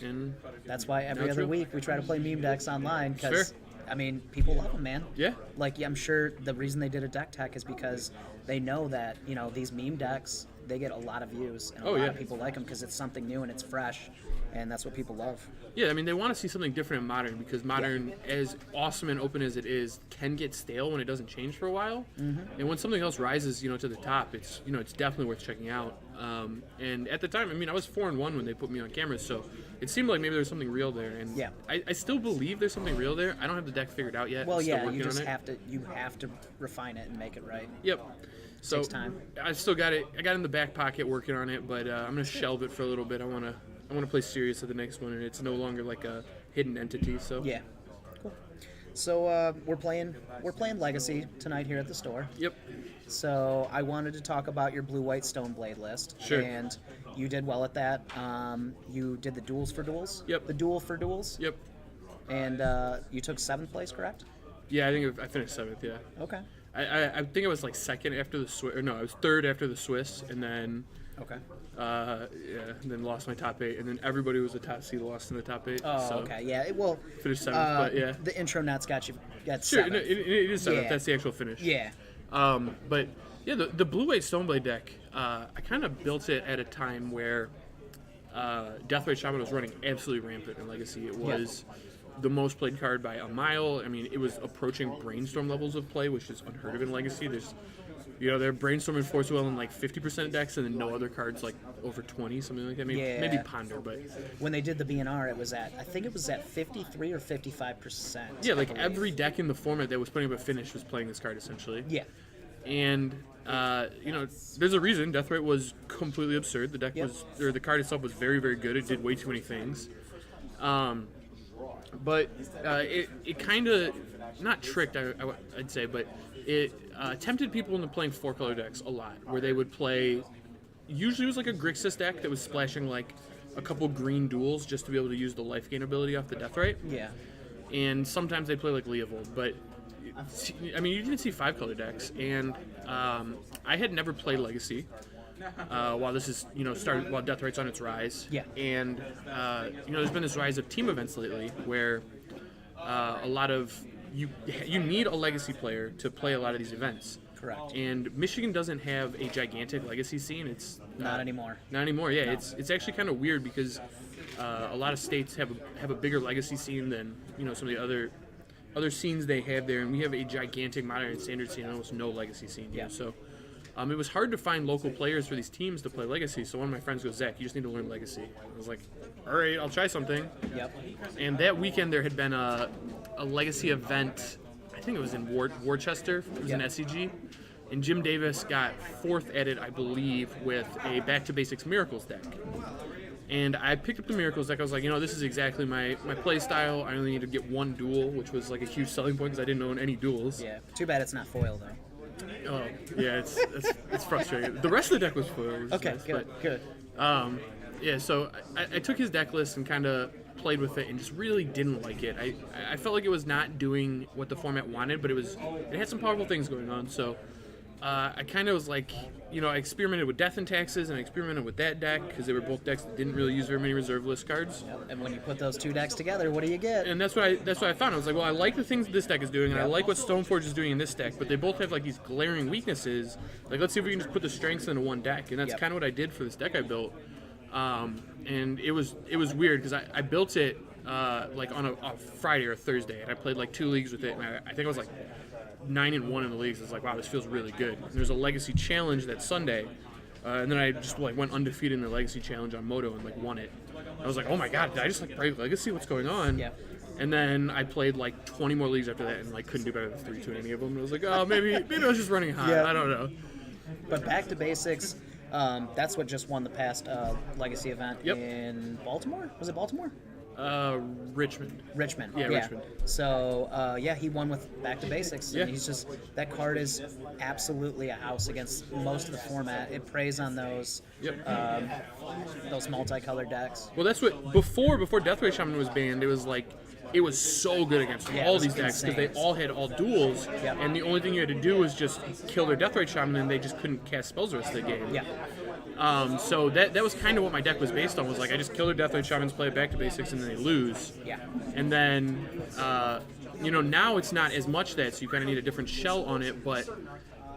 And that's why every other week we try to play meme decks online because I mean, people love them, man. Yeah. Like, I'm sure the reason they did a deck tech is because they know that, these meme decks, they get a lot of views, and a Oh, lot yeah. of people like them because it's something new and it's fresh, and that's what people love. Yeah, I mean, they want to see something different in Modern because Modern, as awesome and open as it is, can get stale when it doesn't change for a while. And when something else rises, to the top, it's it's definitely worth checking out. And at the time, I mean, I was 4-1 when they put me on camera, so it seemed like maybe there's something real there. And Yeah. I still believe there's something real there. I don't have the deck figured out yet. Well, I'm still yeah, working you just on it. have to refine it and make it right. Yep. So Takes time. I still got it. I got it in the back pocket working on it, but I'm gonna shelve it for a little bit. I wanna play serious at the next one, and it's no longer like a hidden entity. So Yeah. Cool. So we're playing Legacy tonight here at the store. Yep. So I wanted to talk about your blue-white Stoneblade list. Sure. And you did well at that. You did the duels for duels. Yep. The duel for duels. Yep. And you took 7th place, correct? Yeah, I think I finished 7th. Yeah. Okay. I think I was like 2nd after the Swiss. Or no, I was 3rd after the Swiss, and then Okay. and then lost my top 8, and then everybody was a top seed lost in the top 8. Oh, so okay. Yeah. Well. Finished 7th, but yeah. The intro nuts got Sure, 7th. it is 7th. Yeah. That's the actual finish. Yeah. But yeah, the blue-white Stoneblade deck, I kind of built it at a time where Deathray Shaman was running absolutely rampant in Legacy. It was the most played card by a mile. I mean, it was approaching Brainstorm levels of play, which is unheard of in Legacy. There's, they're Brainstorming Force Will in like 50% of decks, and then no other cards like over 20, something like that. Maybe Ponder, but When they did the BNR, I think it was at 53 or 55%. yeah, I like believe. every deck in the format that was putting up a finish was playing this card essentially. Yeah. And there's a reason Deathrite was completely absurd. The deck the card itself was very, very good. It did way too many things. But it kind of, not tricked, I'd say, but it tempted people into playing 4-color decks a lot, where they would play, usually it was like a Grixis deck that was splashing like a couple green duels just to be able to use the life gain ability off the Deathrite. Yeah. And sometimes they play like Leovold, but I mean, you can see 5-color decks, and I had never played Legacy while this is, started while Deathrite's on its rise. Yeah. And there's been this rise of team events lately where a lot of you need a Legacy player to play a lot of these events. Correct. And Michigan doesn't have a gigantic Legacy scene. It's Not anymore. Not anymore. Yeah, it's actually kind of weird because a lot of states have a bigger Legacy scene than some of the other scenes they have there, and we have a gigantic Modern and Standard scene, and almost no Legacy scene. Yeah. So it was hard to find local players for these teams to play Legacy. So one of my friends goes, "Zach, you just need to learn Legacy." I was like, "All right, I'll try something." Yep. And that weekend there had been a Legacy event. I think it was in Worcester. It was an SCG. And Jim Davis got 4th at it, I believe, with a Back to Basics Miracles deck. And I picked up the Miracles deck. I was like, this is exactly my play style. I only need to get one duel, which was like a huge selling point because I didn't own any duels. Yeah. Too bad it's not foil though. Oh, yeah, it's frustrating. The rest of the deck was foil. Which Okay. is nice, Good. but, Good. yeah, so I took his deck list and kind of played with it and just really didn't like it. I felt like it was not doing what the format wanted, but it had some powerful things going on. So I kind of was like, I experimented with Death and Taxes and I experimented with that deck because they were both decks that didn't really use very many reserve list cards. And when you put those two decks together, what do you get? And that's what I found. I was like, well, I like the things this deck is doing, and I like what Stoneforge is doing in this deck, but they both have like these glaring weaknesses. Like, let's see if we can just put the strengths into one deck, and that's kind of what I did for this deck I built. And it was weird because I built it like on a Friday or a Thursday, and I played like 2 leagues with it, and I think I was like 9-1 in the leagues. I was like, wow, this feels really good. And there's a Legacy Challenge that Sunday, and then I just like went undefeated in the Legacy Challenge on Moto and like won it. I was like, oh my god, did I just like break Legacy? What's going on? Yeah. And then I played like 20 more leagues after that and like couldn't do better than 3-2 in any of them. And I was like, oh, maybe I was just running hot. Yeah. I don't know. But Back to Basics, that's what just won the past Legacy event in Baltimore. Was it Baltimore? Richmond. Richmond. Yeah, Richmond. So, he won with Back to Basics. Yeah. And he's just, that card is absolutely a house against most of the format. It preys on those multicolored decks. Well, that's what, before Deathray Shaman was banned, it was like, it was so good against Yeah, it all was these decks because they insane. all had all duels, Yep. and the only thing you had to do was just kill their Deathrite Shaman, and they just couldn't cast spells the rest of the game. Yeah. So that was kind of what my deck was based on, was like I just kill their Deathrite Shamans, play it back to basics, and then they lose. Yeah. And then, now it's not as much that, so you kind of need a different shell on it, but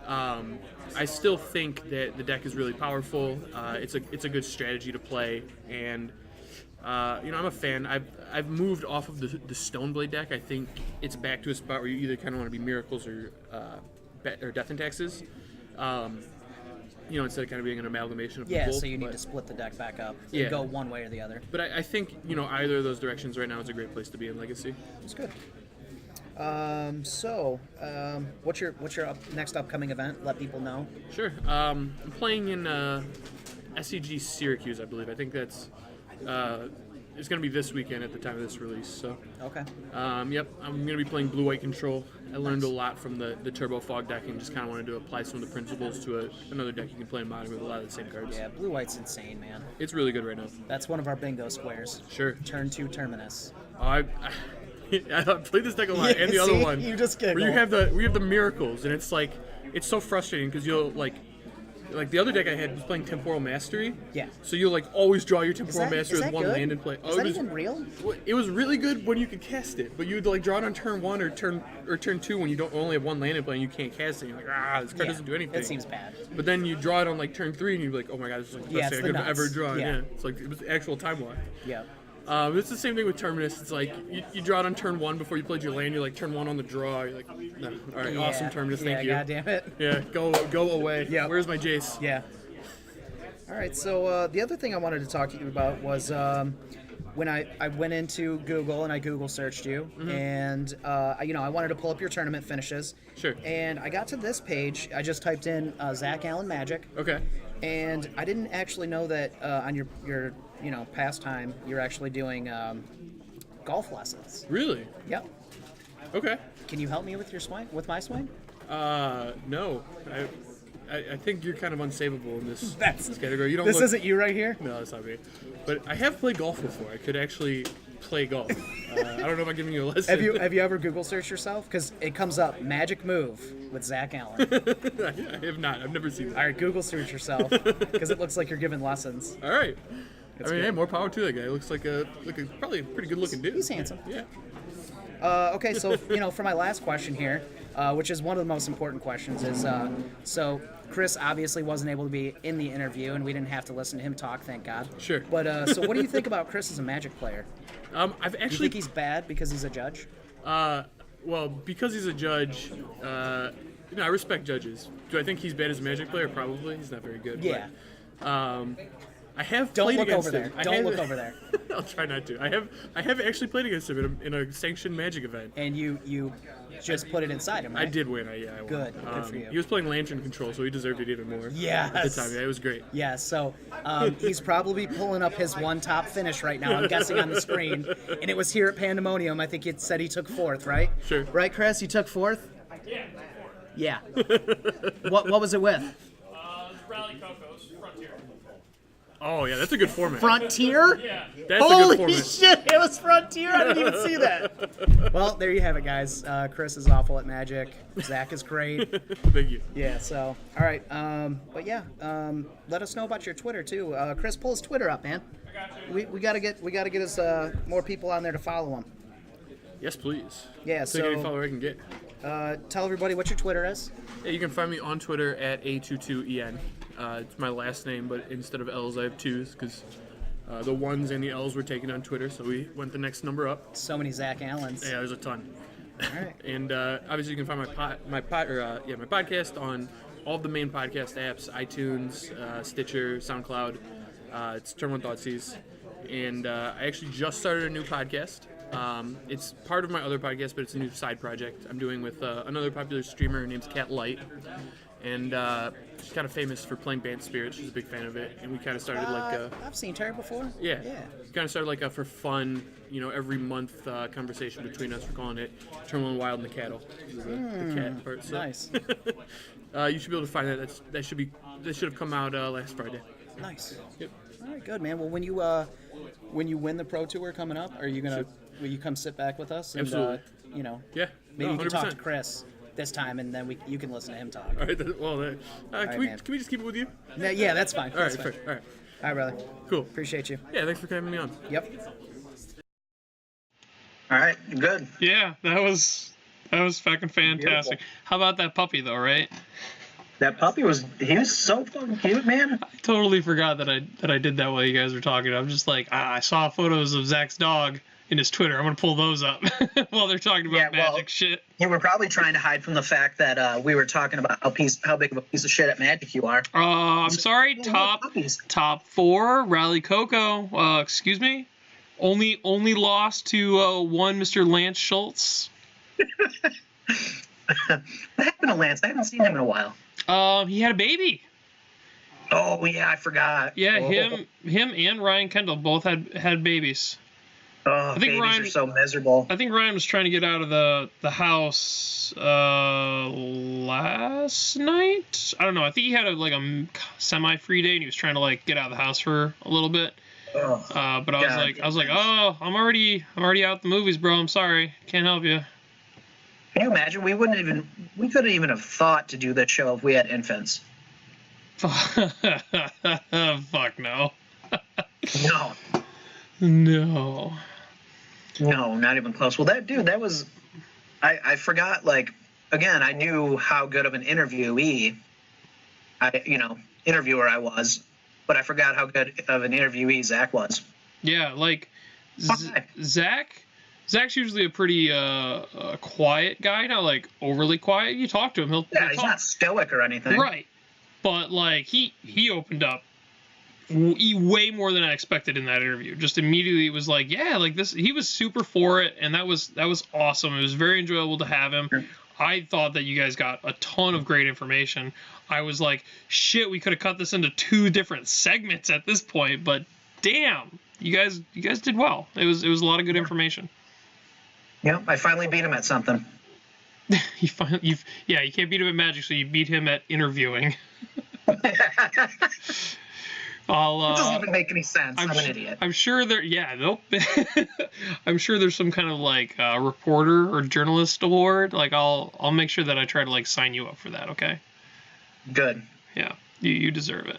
I still think that the deck is really powerful. It's a good strategy to play, and I'm a fan. I've moved off of the Stoneblade deck. I think it's back to a spot where you either kind of want to be Miracles or Death and Taxes. Instead of kind of being an amalgamation of the both. So you need to split the deck back up and Yeah. go one way or the other. But I think either of those directions right now is a great place to be in Legacy. It's good. What's your next upcoming event? Let people know. Sure. I'm playing in SEG Syracuse, I believe. I think that's it's going to be this weekend at the time of this release. So. Okay. Yep. I'm going to be playing Blue-White Control. I learned a lot from the Turbo Fog deck and just kind of wanted to apply some of the principles to another deck you can play in Modern with a lot of the same cards. Yeah, Blue-White's insane, man. It's really good right now. That's one of our bingo squares. Sure. Turn 2 Terminus. Oh, I played this deck a lot, and the other one. You just giggle. Where we have the Miracles, and it's so frustrating because you'll like the other deck I had was playing Temporal Mastery. Yeah. So you'll always draw your Temporal Mastery is with that one good? land and play. Is that even real? It was really good when you could cast it, but you'd draw it on turn 1 or turn 2 when you don't only have one land in play and you can't cast it. And you're this card doesn't do anything. It seems bad. But then you draw it on turn 3 and you're like, oh my god, this is the best thing I could ever draw. Yeah. It's it was actual time lock. Yeah. It's the same thing with Terminus. It's you draw it on turn 1 before you played your land. You're turn 1 on the draw. You're no. All right, awesome Terminus. Thank you. God damn it. Yeah, go away. Yeah. Where's my Jace? Yeah. All right. So the other thing I wanted to talk to you about was when I went into Google and I Google searched you, and I wanted to pull up your tournament finishes. Sure. And I got to this page. I just typed in Zach Allen Magic. Okay. And I didn't actually know that on your pastime you're actually doing golf lessons. Really? Yep. Okay. Can you help me with your swing? With my swing? No. I think you're kind of unsavable in this category. You don't. This isn't you right here. No, that's not me. But I have played golf before. I could actually play golf. I don't know if I'm giving you a lesson. Have you ever Google searched yourself? Because it comes up magic move with Zach Allen. I have not. I've never seen that. All right, Google search yourself because it looks like you're giving lessons. All right. That's hey, good. more power to that guy. Looks like probably a pretty good looking dude. He's handsome. Yeah. Okay, so for my last question here, which is one of the most important questions, is so Chris obviously wasn't able to be in the interview, and we didn't have to listen to him talk, thank God. Sure. But so what do you think about Chris as a Magic player? I've Do you actually. think he's bad because he's a judge? Well, because he's a judge, I respect judges. Do I think he's bad as a Magic player? Probably. He's not very good. Yeah. But, I have Don't played look against over there. him. Don't look over there. I'll try not to. I have actually played against him in a sanctioned Magic event. And you just put it inside him, right? I did win. I won. Good for you. He was playing Lantern Control, so he deserved it even more. Yes. At the time, yeah, it was great. Yeah, so he's probably pulling up his one top finish right now, I'm guessing, on the screen. And it was here at Pandemonium. I think it said he took 4th, right? Sure. Right, Chris? You took 4th? Yeah. What was it with? Rally Cocos, Frontier. Oh yeah, that's a good format. Frontier? Yeah. That's a good Holy format. shit, it was Frontier? I didn't even see that. Well, there you have it, guys. Chris is awful at Magic. Zach is great. Thank you. Yeah, so, all right. But yeah, let us know about your Twitter, too. Chris, pull his Twitter up, man. We gotta get us more people on there to follow him. Yes, please. Yeah, Take any follower I can get. Tell everybody what your Twitter is. Yeah, you can find me on Twitter at A22EN. It's my last name, but instead of L's, I have 2s because the 1s and the L's were taken on Twitter, so we went the next number up. So many Zach Allens. Yeah, there's a ton. All right. And obviously, you can find my podcast on all of the main podcast apps: iTunes, Stitcher, SoundCloud. It's Turn One Thoughtseize, and I actually just started a new podcast. It's part of my other podcast, but it's a new side project I'm doing with another popular streamer named Cat Light, and she's kind of famous for playing Bant Spirit. She's a big fan of it, and we kind of started I've seen Terry before. yeah, kind of started a for fun, every month conversation between us. We're calling it Turn One Wild and the Cattle. The cat part. So. Nice. You should be able to find that. That should have come out last Friday. Nice. Yep. All right, good, man. Well, when you win the Pro Tour coming up, are you gonna will you come sit back with us? And, Absolutely. Maybe Yeah. you can talk 100%. to Chris this time, and then you can listen to him talk. All right. Well, can we man. just keep it with you? Yeah, that's fine. All right. That's fine. Fair. All right. All right, brother. Cool. Appreciate you. Yeah. Thanks for having me on. Yep. All right, good. Yeah, that was fucking fantastic. Beautiful. How about that puppy though, right? That puppy was so fucking cute, man. I totally forgot that I did that while you guys were talking. I'm just like, I saw photos of Zach's dog in his Twitter. I'm gonna pull those up while they're talking about Magic shit. You were probably trying to hide from the fact that we were talking about how big of a piece of shit at Magic you are. I'm sorry. Top 4 Rally Coco. Excuse me. Only lost to one Mr. Lance Schultz. What happened to Lance? I haven't seen him in a while. He had a baby. Oh yeah, I forgot. Yeah, him and Ryan Kendall both had babies. Oh, babies are so miserable. I think Ryan was trying to get out of the house last night. I don't know. I think he had a semi-free day and he was trying to like get out of the house for a little bit. Oh, but I was like, oh, I'm already out the movies, bro. I'm sorry, can't help you. Can you imagine? We couldn't even have thought to do that show if we had infants. Fuck no. No. No. No, not even close. Well, that was. I forgot. Like, again, I knew how good of an interviewer I was, but I forgot how good of an interviewee Zach was. Yeah, like Zach's usually a pretty quiet guy, not like overly quiet. You talk to him, he'll he's not stoic or anything, right? But like he opened up way more than I expected in that interview. Just immediately was like, yeah, like this. He was super for it, and that was awesome. It was very enjoyable to have him. Sure. I thought that you guys got a ton of great information. I was like, shit, we could have cut this into 2 different segments at this point, but damn, you guys did well. It was a lot of good information. Yep, I finally beat him at something. You can't beat him at Magic, so you beat him at interviewing. It doesn't even make any sense. I'm an idiot. I'm sure I'm sure there's some kind of like reporter or journalist award. Like I'll make sure that I try to like sign you up for that. Okay. Good. Yeah, you deserve it.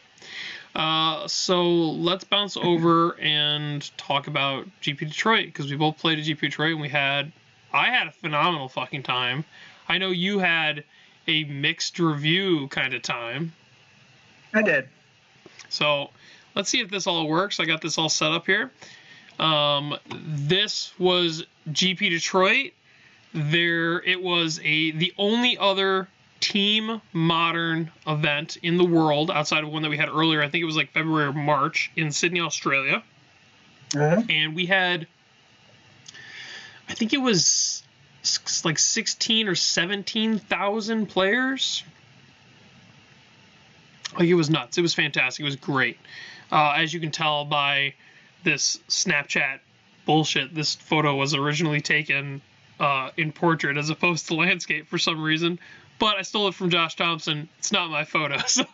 So let's bounce over and talk about GP Detroit, because we both played at GP Detroit and I had a phenomenal fucking time. I know you had a mixed review kind of time. I did. So let's see if this all works. I got this all set up here. This was GP Detroit. It was the only other team modern event in the world outside of one that we had earlier. I think it was like February or March in Sydney, Australia. Mm-hmm. And we had, I think it was like 16 or 17,000 players. Like, it was nuts. It was fantastic. It was great. As you can tell by this Snapchat bullshit, this photo was originally taken in portrait as opposed to landscape for some reason. But I stole it from Josh Thompson. It's not my photo. So.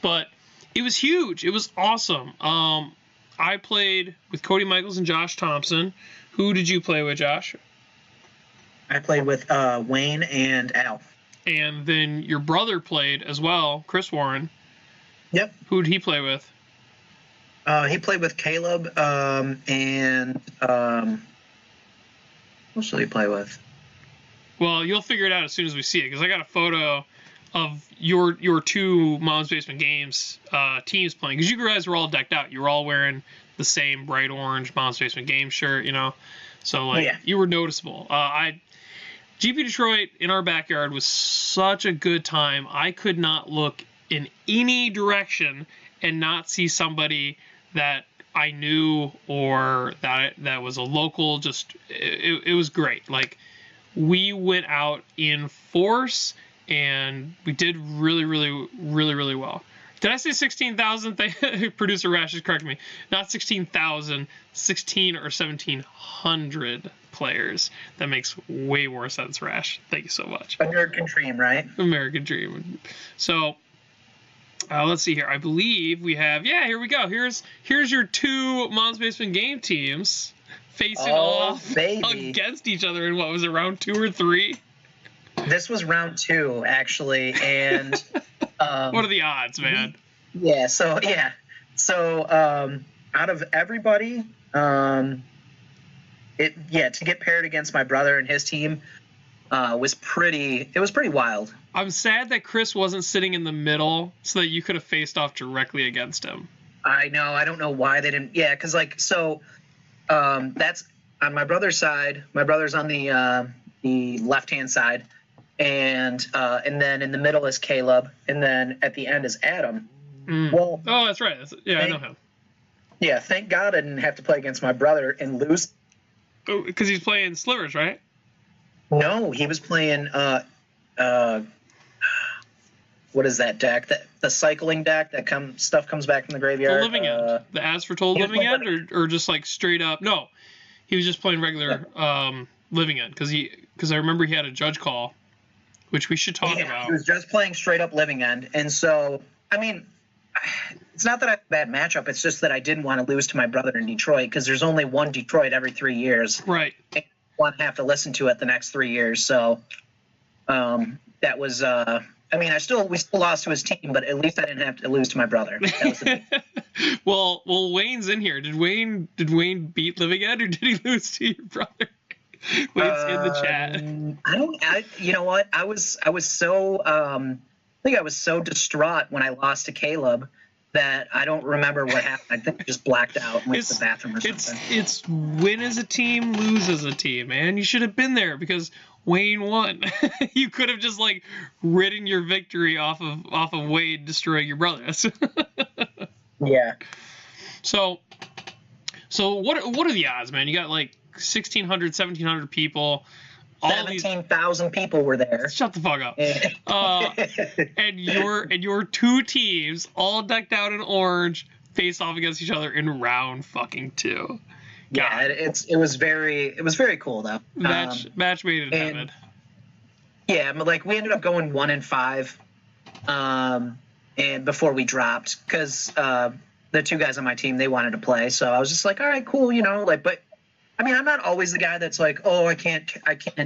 But it was huge. It was awesome. I played with Cody Michaels and Josh Thompson. Who did you play with, Josh? I played with Wayne and Al. And then your brother played as well, Chris Warren. Yep. Who did he play with? He played with Caleb and who should he play with? Well, you'll figure it out as soon as we see it, because I got a photo of your 2 Mom's Basement Games teams playing, because you guys were all decked out. You were all wearing the same bright orange Mom's Basement Games shirt, you know? So, like, yeah. You were noticeable. GP Detroit in our backyard was such a good time. I could not look in any direction and not see somebody that I knew or that was a local. Just it was great. Like, we went out in force and we did really, really, really, really well. Did I say 16,000? Producer Rash is correcting me. Not 16,000, 16 or 1,700 players. That makes way more sense, Rash. Thank you so much. American Dream, right? American Dream. So, let's see here. I believe we have, here we go. Here's your 2 Mom's Basement Game teams facing off against each other in what was it, round 2 or 3? This was round 2, actually, and what are the odds, man? So out of everybody, to get paired against my brother and his team, was pretty wild. I'm sad that Chris wasn't sitting in the middle so that you could have faced off directly against him. I know. I don't know why they didn't. Yeah, because that's on my brother's side. My brother's on the left-hand side, and then in the middle is Caleb, and then at the end is Adam. Well, oh, that's right. I know him. Yeah, thank God I didn't have to play against my brother and lose. Oh, because he's playing Slivers, right? No, he was playing what is that deck? The cycling deck that stuff comes back from the graveyard. The Living End. The As Foretold Living End, or just like straight up? No, he was just playing regular Living End because I remember he had a judge call, which we should talk about. He was just playing straight up Living End, and so I mean, it's not that I have a bad matchup. It's just that I didn't want to lose to my brother in Detroit because there's only one Detroit every 3 years. Right. I want to have to listen to it the next 3 years. So that was. I mean, we still lost to his team, but at least I didn't have to lose to my brother. That was well, Wayne's in here. Did Wayne beat Living End, or did he lose to your brother? Wayne's in the chat. You know what? I was so I think I was so distraught when I lost to Caleb that I don't remember what happened. I think I just blacked out and went to the bathroom or something. It's win as a team, lose as a team, man. You should have been there because Wayne won. You could have just like ridden your victory off of Wade destroying your brothers. Yeah. So what are the odds, man? You got like 1,600, 1,700 people. 17,000 people were there. Shut the fuck up. And your two teams, all decked out in orange, face off against each other in round fucking 2. Yeah, it was very cool though. Match made in heaven. Yeah, but like we ended up going 1-5, and before we dropped because the two guys on my team, they wanted to play, so I was just like, all right, cool, but. I mean, I'm not always the guy that's like, oh, I can't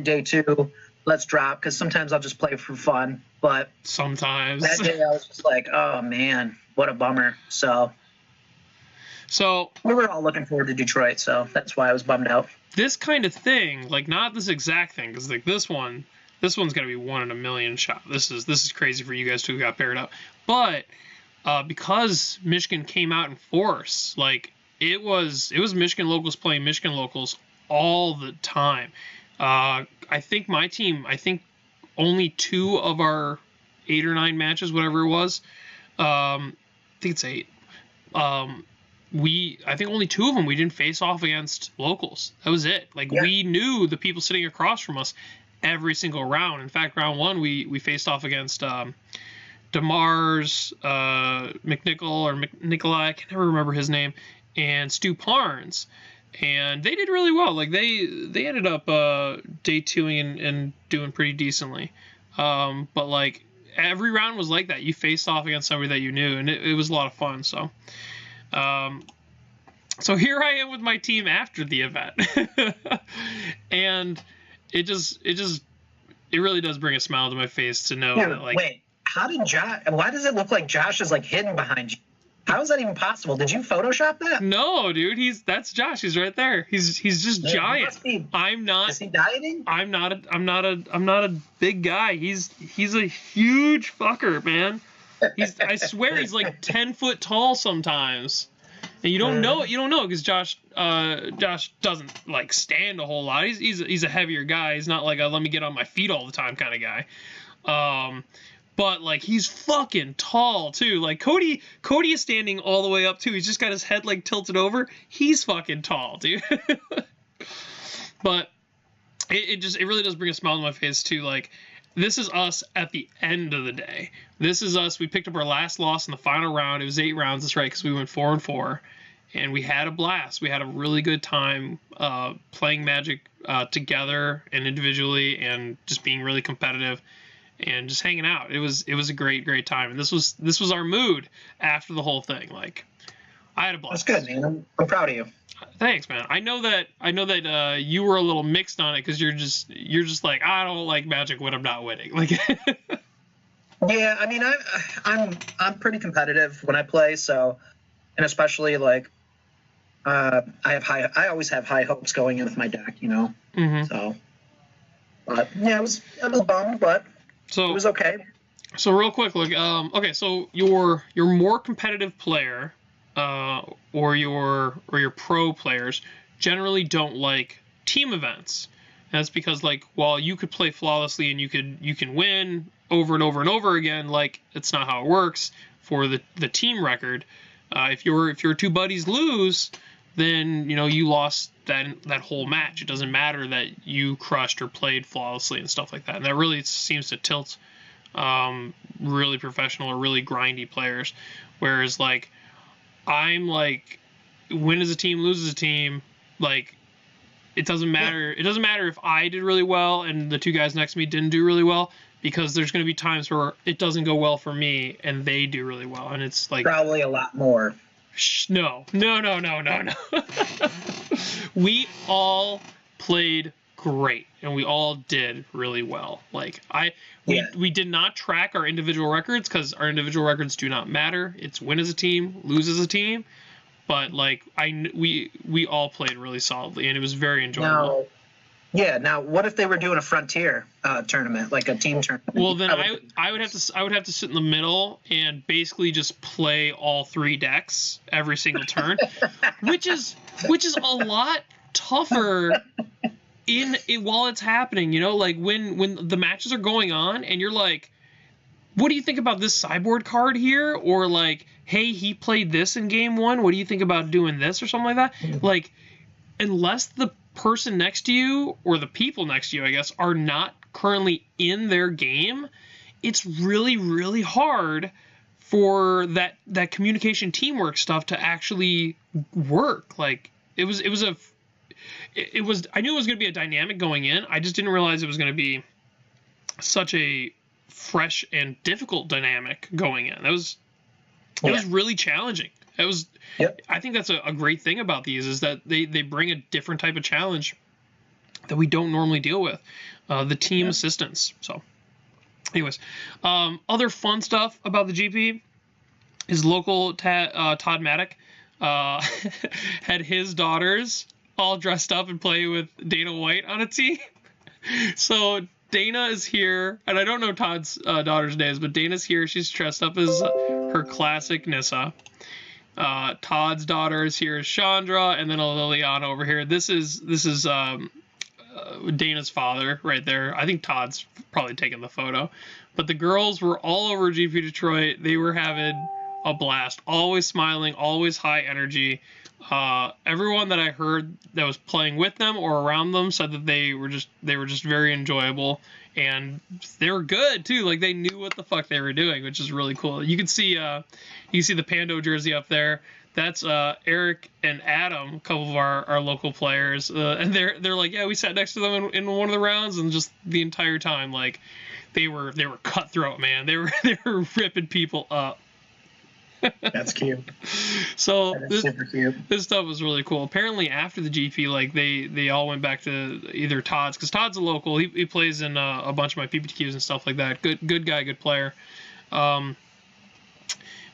day 2, let's drop, because sometimes I'll just play for fun. But sometimes that day I was just like, oh man, what a bummer. So we were all looking forward to Detroit, so that's why I was bummed out. This kind of thing, like not this exact thing, because like this one's gonna be 1 in a million shot. This is crazy for you guys who got paired up, but because Michigan came out in force, like. It was Michigan locals playing Michigan locals all the time. I think my team, only 2 of our 8 or 9 matches, whatever it was, I think it's 8. I think only 2 of them we didn't face off against locals. That was it. Like we knew the people sitting across from us every single round. In fact, round 1 we faced off against DeMars, McNichol or McNicolai. I can never remember his name. And Stu Parnes, and they did really well. Like they ended up day 2ing and doing pretty decently. But like every round was like that. You faced off against somebody that you knew, and it was a lot of fun. So, so here I am with my team after the event, and it really does bring a smile to my face to know that like. Wait, why does it look like Josh is like hidden behind you? How is that even possible? Did you Photoshop that? No, dude. That's Josh. He's right there. He's just giant. I'm not. Is he dieting? I'm not a big guy. He's a huge fucker, man. I swear he's like 10 foot tall sometimes. And you don't know it. You don't know because Josh doesn't like stand a whole lot. He's a heavier guy. He's not like a let me get on my feet all the time kind of guy. But like he's fucking tall too. Like Cody is standing all the way up too. He's just got his head like tilted over. He's fucking tall, dude. But it really does bring a smile to my face too. Like this is us at the end of the day. This is us. We picked up our last loss in the final round. It was 8 rounds. That's right, because we went 4-4, and we had a blast. We had a really good time playing Magic together and individually, and just being really competitive. And just hanging out. It was a great time. And this was our mood after the whole thing. Like I had a blast. That's good, man. I'm proud of you. Thanks, man. I know that you were a little mixed on it because you're just like I don't like Magic when I'm not winning. Like yeah, I mean I'm pretty competitive when I play, so and especially like I always have high hopes going in with my deck, Mm-hmm. So But yeah, I was bummed, but So it was okay. So real quick, look. Okay, so your more competitive player, or your pro players generally don't like team events. And that's because like while you could play flawlessly and you can win over and over and over again, like it's not how it works for the team record. If your two buddies lose, then you lost that whole match. It doesn't matter that you crushed or played flawlessly and stuff like that. And that really seems to tilt really professional or really grindy players, whereas like I'm like win as a team, lose as a team. Like it doesn't matter. It doesn't matter if I did really well and the two guys next to me didn't do really well, because there's going to be times where it doesn't go well for me and they do really well, and it's like probably a lot more. No. We all played great and we all did really well. Like we did not track our individual records because our individual records do not matter. It's win as a team, lose as a team. But like we all played really solidly and it was very enjoyable. Now what if they were doing a Frontier tournament, like a team tournament? Well, then I would have to sit in the middle and basically just play all three decks every single turn, which is a lot tougher while it's happening. Like when the matches are going on and you're like, what do you think about this sideboard card here? Or like, hey, he played this in game one. What do you think about doing this or something like that? Mm-hmm. Like, unless the person next to you or the people next to you, I guess, are not currently in their game, it's really, really hard for that communication teamwork stuff to actually work. Like I knew it was going to be a dynamic going in. I just didn't realize it was going to be such a fresh and difficult dynamic going in. It was really challenging. I think that's a great thing about these, is that they bring a different type of challenge that we don't normally deal with, the team assistance. So anyways, other fun stuff about the GP is local Todd Maddock had his daughters all dressed up and play with Dana White on a team. So Dana is here, and I don't know Todd's daughter's names, but Dana's here. She's dressed up as her classic Nissa. Todd's daughter is here as Chandra, and then a Liliana over here. This is Dana's father right there. I think Todd's probably taking the photo. But the girls were all over GP Detroit. They were having a blast, always smiling, always high energy. Everyone that I heard that was playing with them or around them said that they were just very enjoyable, and they were good too. Like they knew what the fuck they were doing, which is really cool. You can see the Pando jersey up there. That's Eric and Adam, a couple of our local players, and they're like, yeah, we sat next to them in one of the rounds, and just the entire time, like they were cutthroat, man. They were ripping people up. That's cute. So super cute. This stuff was really cool. Apparently after the GP, like they all went back to either Todd's, because Todd's a local. He plays in a bunch of my PPTQs and stuff like that. Good guy, good player. But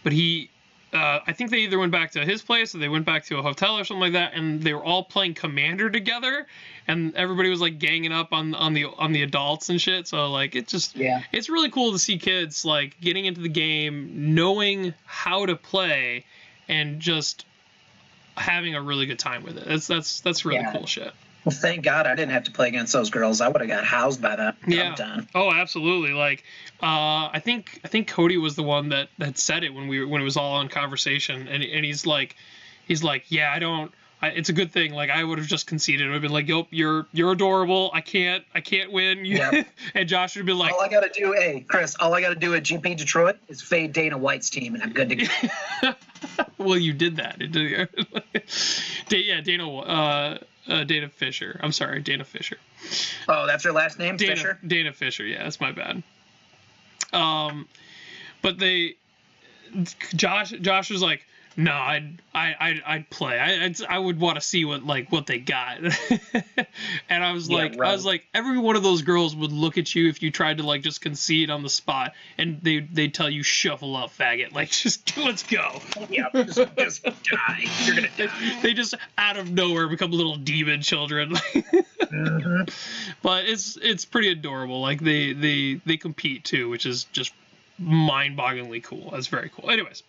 he, I think they either went back to his place or they went back to a hotel or something like that, and they were all playing Commander together, and everybody was like ganging up on the adults and shit. So like it's really cool to see kids like getting into the game, knowing how to play, and just having a really good time with it. That's really cool shit. Well, thank God I didn't have to play against those girls. I would have got housed by them. Yeah. Oh, absolutely. Like, I think Cody was the one that said it when it was all in conversation, and he's like, yeah, it's a good thing. Like, I would have just conceded. I would have been like, "Yup, you're adorable. I can't win." Yep. And Josh would be like, all I gotta do at GP Detroit is fade Dana White's team, and I'm good to go. Well, you did that. Dana Fisher. I'm sorry, Dana Fisher. Oh, that's her last name, Fisher? Dana Fisher, yeah, that's my bad. But Josh was like, no, I'd play. I would want to see what they got. And I was like, every one of those girls would look at you if you tried to like just concede on the spot, and they'd tell you, shuffle up, faggot. Like, just let's go. Yeah, just die. You're gonna die. They just out of nowhere become little demon children. But it's pretty adorable. Like they compete too, which is just mind-bogglingly cool. That's very cool. Anyways,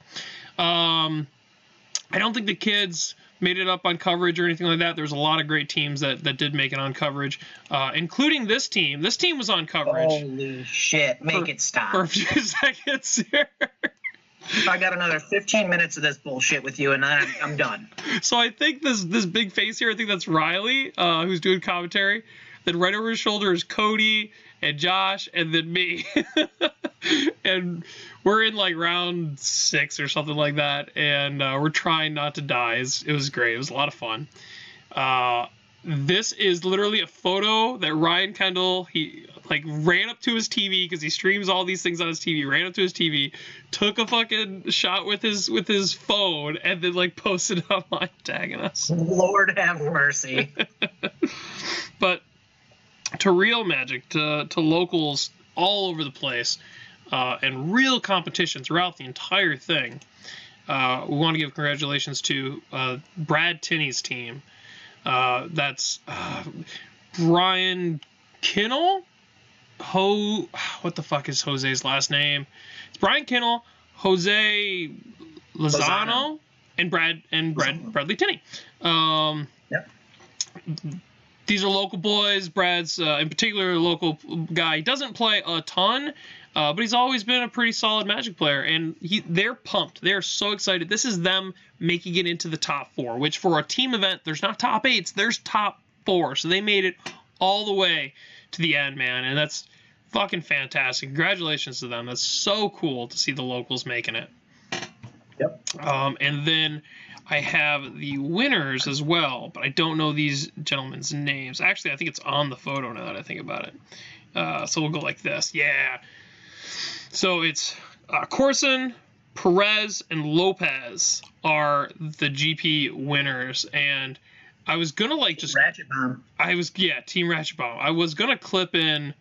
I don't think the kids made it up on coverage or anything like that. There's a lot of great teams that did make it on coverage, including this team. This team was on coverage. Holy shit! Make it stop for a few seconds here. I got another 15 minutes of this bullshit with you, and then I'm done. So I think this big face here, I think that's Riley, who's doing commentary. Then right over his shoulder is Cody and Josh, and then me. And we're in like round 6 or something like that, and we're trying not to die. It was great. It was a lot of fun. This is literally a photo that Ryan Kendall, he like ran up to his TV because he streams all these things on his TV. Ran up to his TV, took a fucking shot with his phone, and then like posted it online tagging us. Lord have mercy. But to real Magic, to locals all over the place, and real competition throughout the entire thing, we want to give congratulations to Brad Tinney's team. That's Brian Kinnell. What the fuck is Jose's last name? It's Brian Kinnell, Jose Lozano, and Bradley Tinney. Yep. These are local boys. Brad's in particular a local guy. He doesn't play a ton, but he's always been a pretty solid Magic player, and they're pumped. They're so excited. This is them making it into the top 4, which for a team event, there's not top 8s, there's top 4. So they made it all the way to the end, man, and that's fucking fantastic. Congratulations to them. That's so cool to see the locals making it. Yep. And then I have the winners as well, but I don't know these gentlemen's names. Actually, I think it's on the photo now that I think about it. So we'll go like this. Yeah. So it's Corson, Perez, and Lopez are the GP winners, and I was gonna like just Ratchet Bomb. Team Ratchet Bomb. I was gonna clip in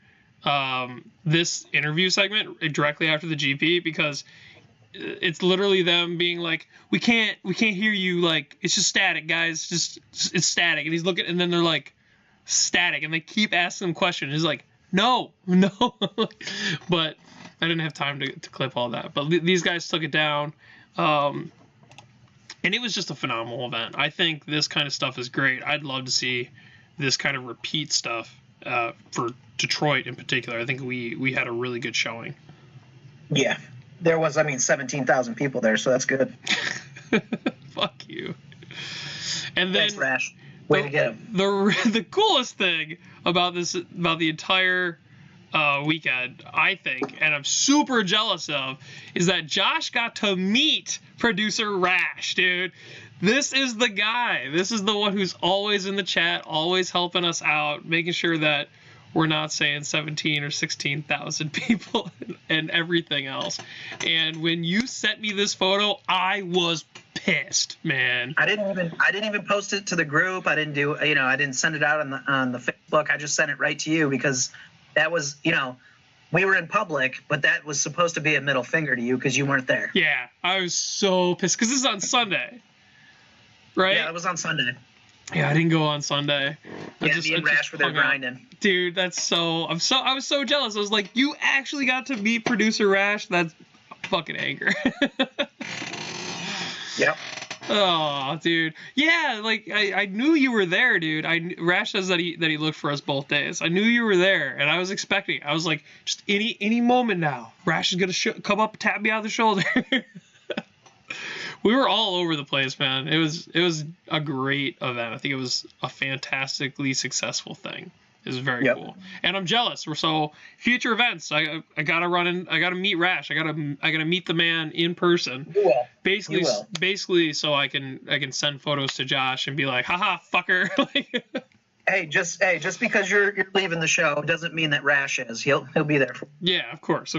this interview segment directly after the GP because it's literally them being like, we can't hear you, like it's just static, guys, it's static. And he's looking, and then they're like static, and they keep asking him questions. He's like, no. But I didn't have time to clip all that. But these guys took it down. And it was just a phenomenal event. I think this kind of stuff is great. I'd love to see this kind of repeat stuff for Detroit in particular. I think we had a really good showing. Yeah. There was, 17,000 people there, so that's good. Fuck you. And then thanks, Rash. Way to get him. The coolest thing about the entire weekend, I think, and I'm super jealous of, is that Josh got to meet producer Rash, dude. This is the guy. This is the one who's always in the chat, always helping us out, making sure that we're not saying 17 or 16,000 people and everything else. And when you sent me this photo, I was pissed, man. I didn't even post it to the group. I didn't do, I didn't send it out on the Facebook. I just sent it right to you because that was, we were in public, but that was supposed to be a middle finger to you because you weren't there. Yeah, I was so pissed because this is on Sunday, right? Yeah, it was on Sunday. Yeah, I didn't go on Sunday. Me and Rash were there grinding. Dude, I was so jealous. I was like, you actually got to meet producer Rash? That's fucking anger. Yep. Oh, dude. Yeah, like I knew you were there, dude. Rash says that he looked for us both days. I knew you were there, and I was expecting. I was like, just any moment now, Rash is gonna come up, tap me on the shoulder. We were all over the place, man. It was a great event. I think it was a fantastically successful thing. It was very cool, and I'm jealous. So future events, I gotta run in. I gotta meet Rash. I gotta meet the man in person. You will. Basically, so I can send photos to Josh and be like, haha, fucker. Hey, just because you're leaving the show doesn't mean that Rash is. He'll be there. Yeah, of course.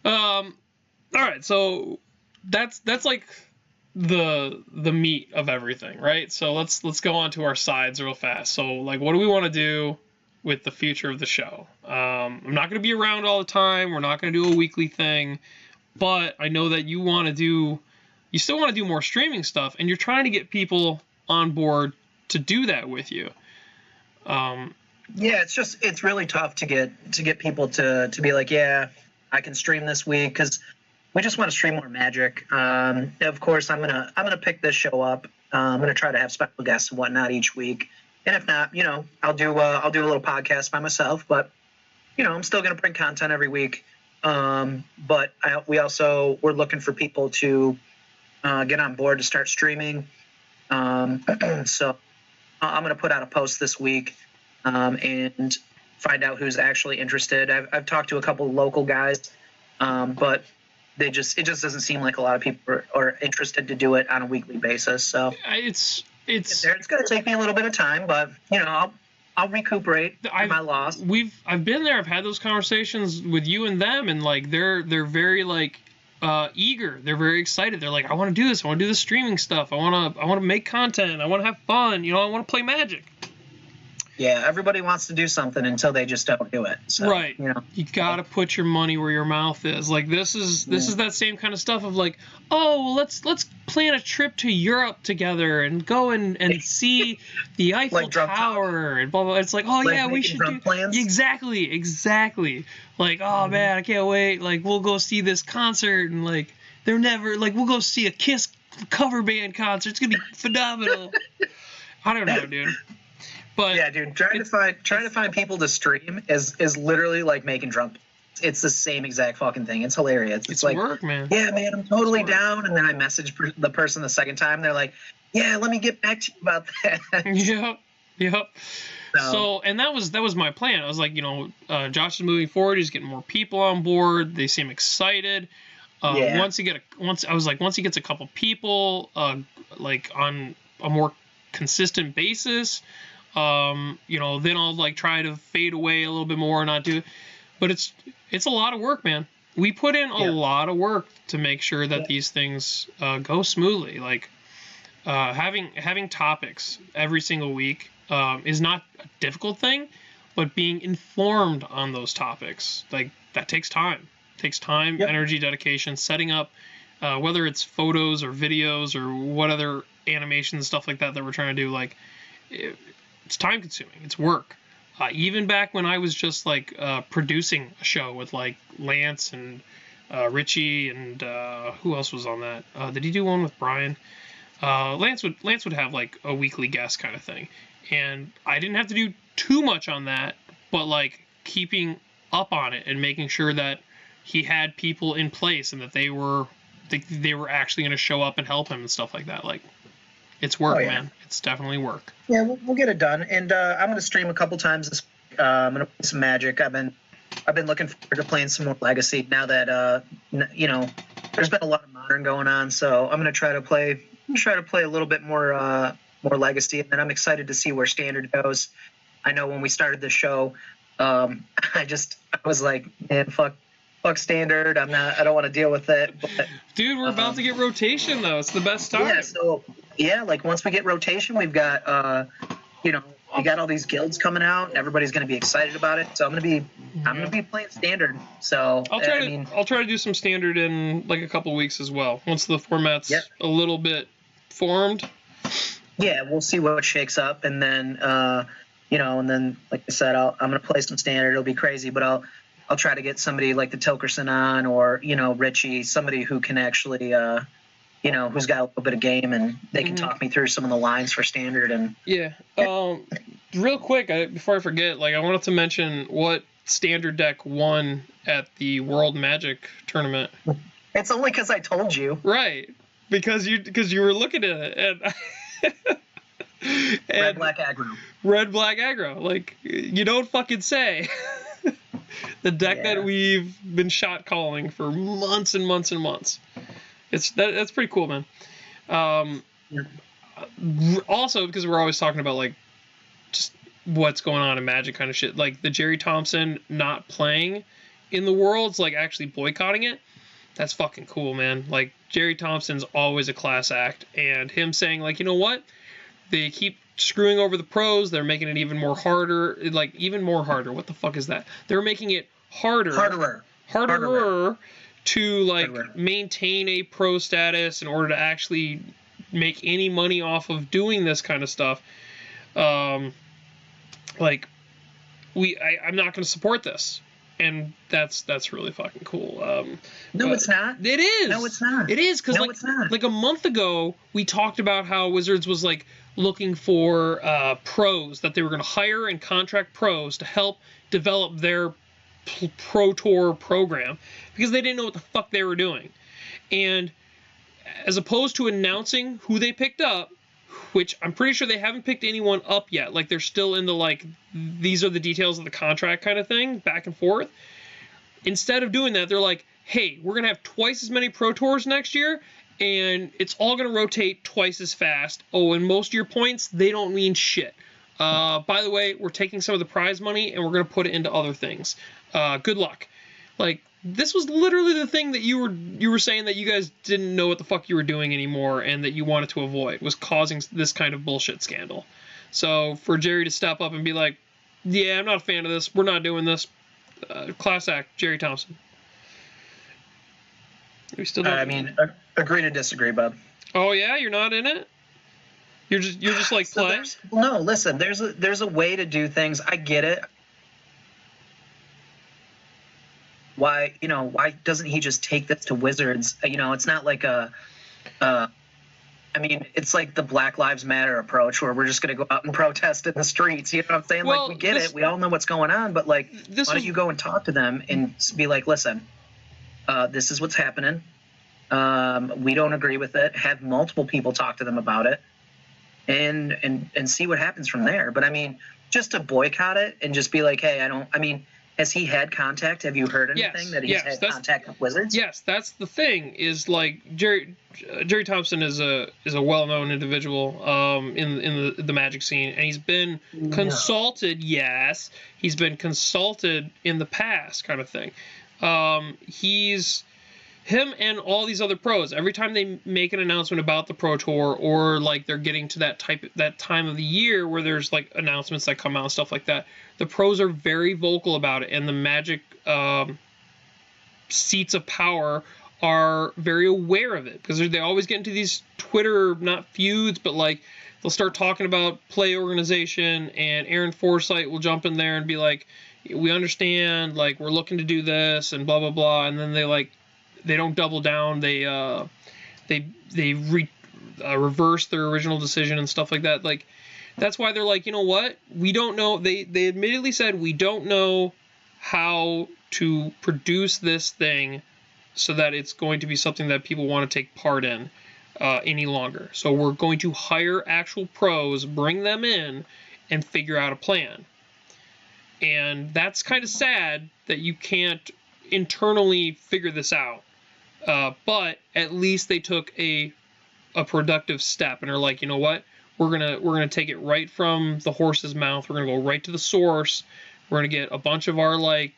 All right, so that's like the meat of everything, right? So let's go on to our sides real fast. So like, what do we want to do with the future of the show? I'm not going to be around all the time. We're not going to do a weekly thing, but I know that you still want to do more streaming stuff, and you're trying to get people on board to do that with you. Yeah, it's really tough to get people to be like, yeah, I can stream this week, because we just want to stream more Magic. Of course, I'm gonna pick this show up. I'm gonna try to have special guests and whatnot each week, and if not, I'll do a little podcast by myself. But I'm still gonna bring content every week. But we're looking for people to get on board to start streaming. So I'm gonna put out a post this week. And find out who's actually interested. I've talked to a couple of local guys, but it just doesn't seem like a lot of people are interested to do it on a weekly basis. So it's going to take me a little bit of time, but I'll recuperate my loss. I've been there. I've had those conversations with you and them, and like they're very like eager. They're very excited. They're like, I want to do this. I want to do the streaming stuff. I want to make content. I want to have fun. I want to play Magic. Yeah, everybody wants to do something until they just don't do it. So, right. You gotta put your money where your mouth is. Like this is that same kind of stuff of like, oh, well, let's plan a trip to Europe together and go and see the Eiffel Tower and blah blah. It's like, oh yeah, we should do plans. Exactly. Like, oh man, I can't wait. Like we'll go see this concert and like we'll go see a Kiss cover band concert. It's gonna be phenomenal. I don't know, dude. But yeah, dude, trying to find people to stream is literally like making drunk. It's the same exact fucking thing. It's hilarious. It's like work, man. Yeah, man, I'm totally down. And then I message the person the second time. They're like, yeah, let me get back to you about that. Yep. So, and that was my plan. I was like, Josh is moving forward. He's getting more people on board. They seem excited. Once he gets a couple people, like on a more consistent basis. Then I'll like try to fade away a little bit more and not do it. But it's a lot of work, man. We put in a lot of work to make sure that these things go smoothly. Like having topics every single week is not a difficult thing, but being informed on those topics, like that takes time. It takes time, energy, dedication, setting up, whether it's photos or videos or what other animations, stuff like that we're trying to do. Like it's time consuming. It's work. Even back when I was just like producing a show with like Lance and Richie and who else was on that? Did he do one with Brian? Lance would have like a weekly guest kind of thing, and I didn't have to do too much on that, but like keeping up on it and making sure that he had people in place and that they were actually going to show up and help him and stuff like that. Like it's work, man. It's definitely work. Yeah, we'll get it done. And I'm going to stream a couple times this week. I'm going to play some Magic. I've been looking forward to playing some more Legacy now that there's been a lot of Modern going on. So I'm going to try to play a little bit more Legacy, and then I'm excited to see where Standard goes. I know when we started the show, I was like, man, fuck Standard. I don't want to deal with it. But, dude, we're about to get rotation though. It's the best time. Yeah. So like once we get rotation, we've got we got all these guilds coming out, and everybody's going to be excited about it. So I'm going to be playing Standard. So I'll try to do some Standard in like a couple weeks as well. Once the format's a little bit formed. Yeah, we'll see what shakes up, and then and then like I said, I'm going to play some Standard. It'll be crazy, but I'll try to get somebody like the Tilkerson on, or Richie, somebody who can actually who's got a little bit of game, and they can talk me through some of the lines for Standard. And real quick, before I forget, like I wanted to mention what Standard deck won at the World Magic tournament. It's only because I told you. Right, because you were looking at it and. Red black aggro. Like you don't fucking say. The deck that we've been shot calling for months and months and months. That's pretty cool, man. Also, because we're always talking about like just what's going on in Magic kind of shit. Like the Jerry Thompson not playing in the Worlds, like actually boycotting it. That's fucking cool, man. Like Jerry Thompson's always a class act, and him saying like, you know what? They keep screwing over the pros. They're making it even more harder. Like, even more harder. What the fuck is that? They're making it harder to, like, maintain a pro status in order to actually make any money off of doing this kind of stuff. like, I'm not going to support this. And that's really fucking cool. No, it's not. It is. No, it's not. It is, because it's not. Like a month ago, we talked about how Wizards was like looking for pros, that they were going to hire and contract pros to help develop their Pro Tour program, because they didn't know what the fuck they were doing. And as opposed to announcing who they picked up, which I'm pretty sure they haven't picked anyone up yet. Like, they're still in the, like, these are the details of the contract kind of thing, back and forth. Instead of doing that, they're like, hey, we're going to have twice as many Pro Tours next year, and it's all going to rotate twice as fast. Oh, and most of your points, they don't mean shit. By the way, we're taking some of the prize money, and we're going to put it into other things. Good luck. Like, this was literally the thing that you were saying that you guys didn't know what the fuck you were doing anymore, and that you wanted to avoid, was causing this kind of bullshit scandal. So for Jerry to step up and be like, yeah, I'm not a fan of this, we're not doing this, class act, Jerry Thompson. We still don't. I mean, agree to disagree, bub. Oh yeah, you're not in it? You're just like So playing? no, listen, there's a way to do things. I get it. Why doesn't he just take this to Wizards? It's not like it's like the Black Lives Matter approach, where we're just going to go out and protest in the streets. You know what I'm saying? Well, like, we get it. We all know what's going on. But, like, why don't you go and talk to them and be like, listen, this is what's happening. We don't agree with it. Have multiple people talk to them about it and see what happens from there. But, I mean, just to boycott it and just be like, hey, has he had contact? Have you heard anything that he's had contact with Wizards? Yes, that's the thing. Is like Jerry Thompson is a well-known individual in the Magic scene, and he's been consulted. Yes, he's been consulted in the past, kind of thing. Him and all these other pros, every time they make an announcement about the Pro Tour, or like they're getting to that time of the year where there's like announcements that come out and stuff like that, the pros are very vocal about it, and the Magic seats of power are very aware of it, because they always get into these Twitter, not feuds, but like they'll start talking about play organization, and Aaron Forsythe will jump in there and be like, we understand, like, we're looking to do this and blah blah blah, and then they don't double down. They reverse their original decision and stuff like that. Like, that's why they're like, you know what? We don't know. They admittedly said, we don't know how to produce this thing so that it's going to be something that people want to take part in any longer. So we're going to hire actual pros, bring them in, and figure out a plan. And that's kind of sad that you can't internally figure this out. But at least they took a productive step and are like, you know what? We're gonna take it right from the horse's mouth. We're gonna go right to the source. We're gonna get a bunch of our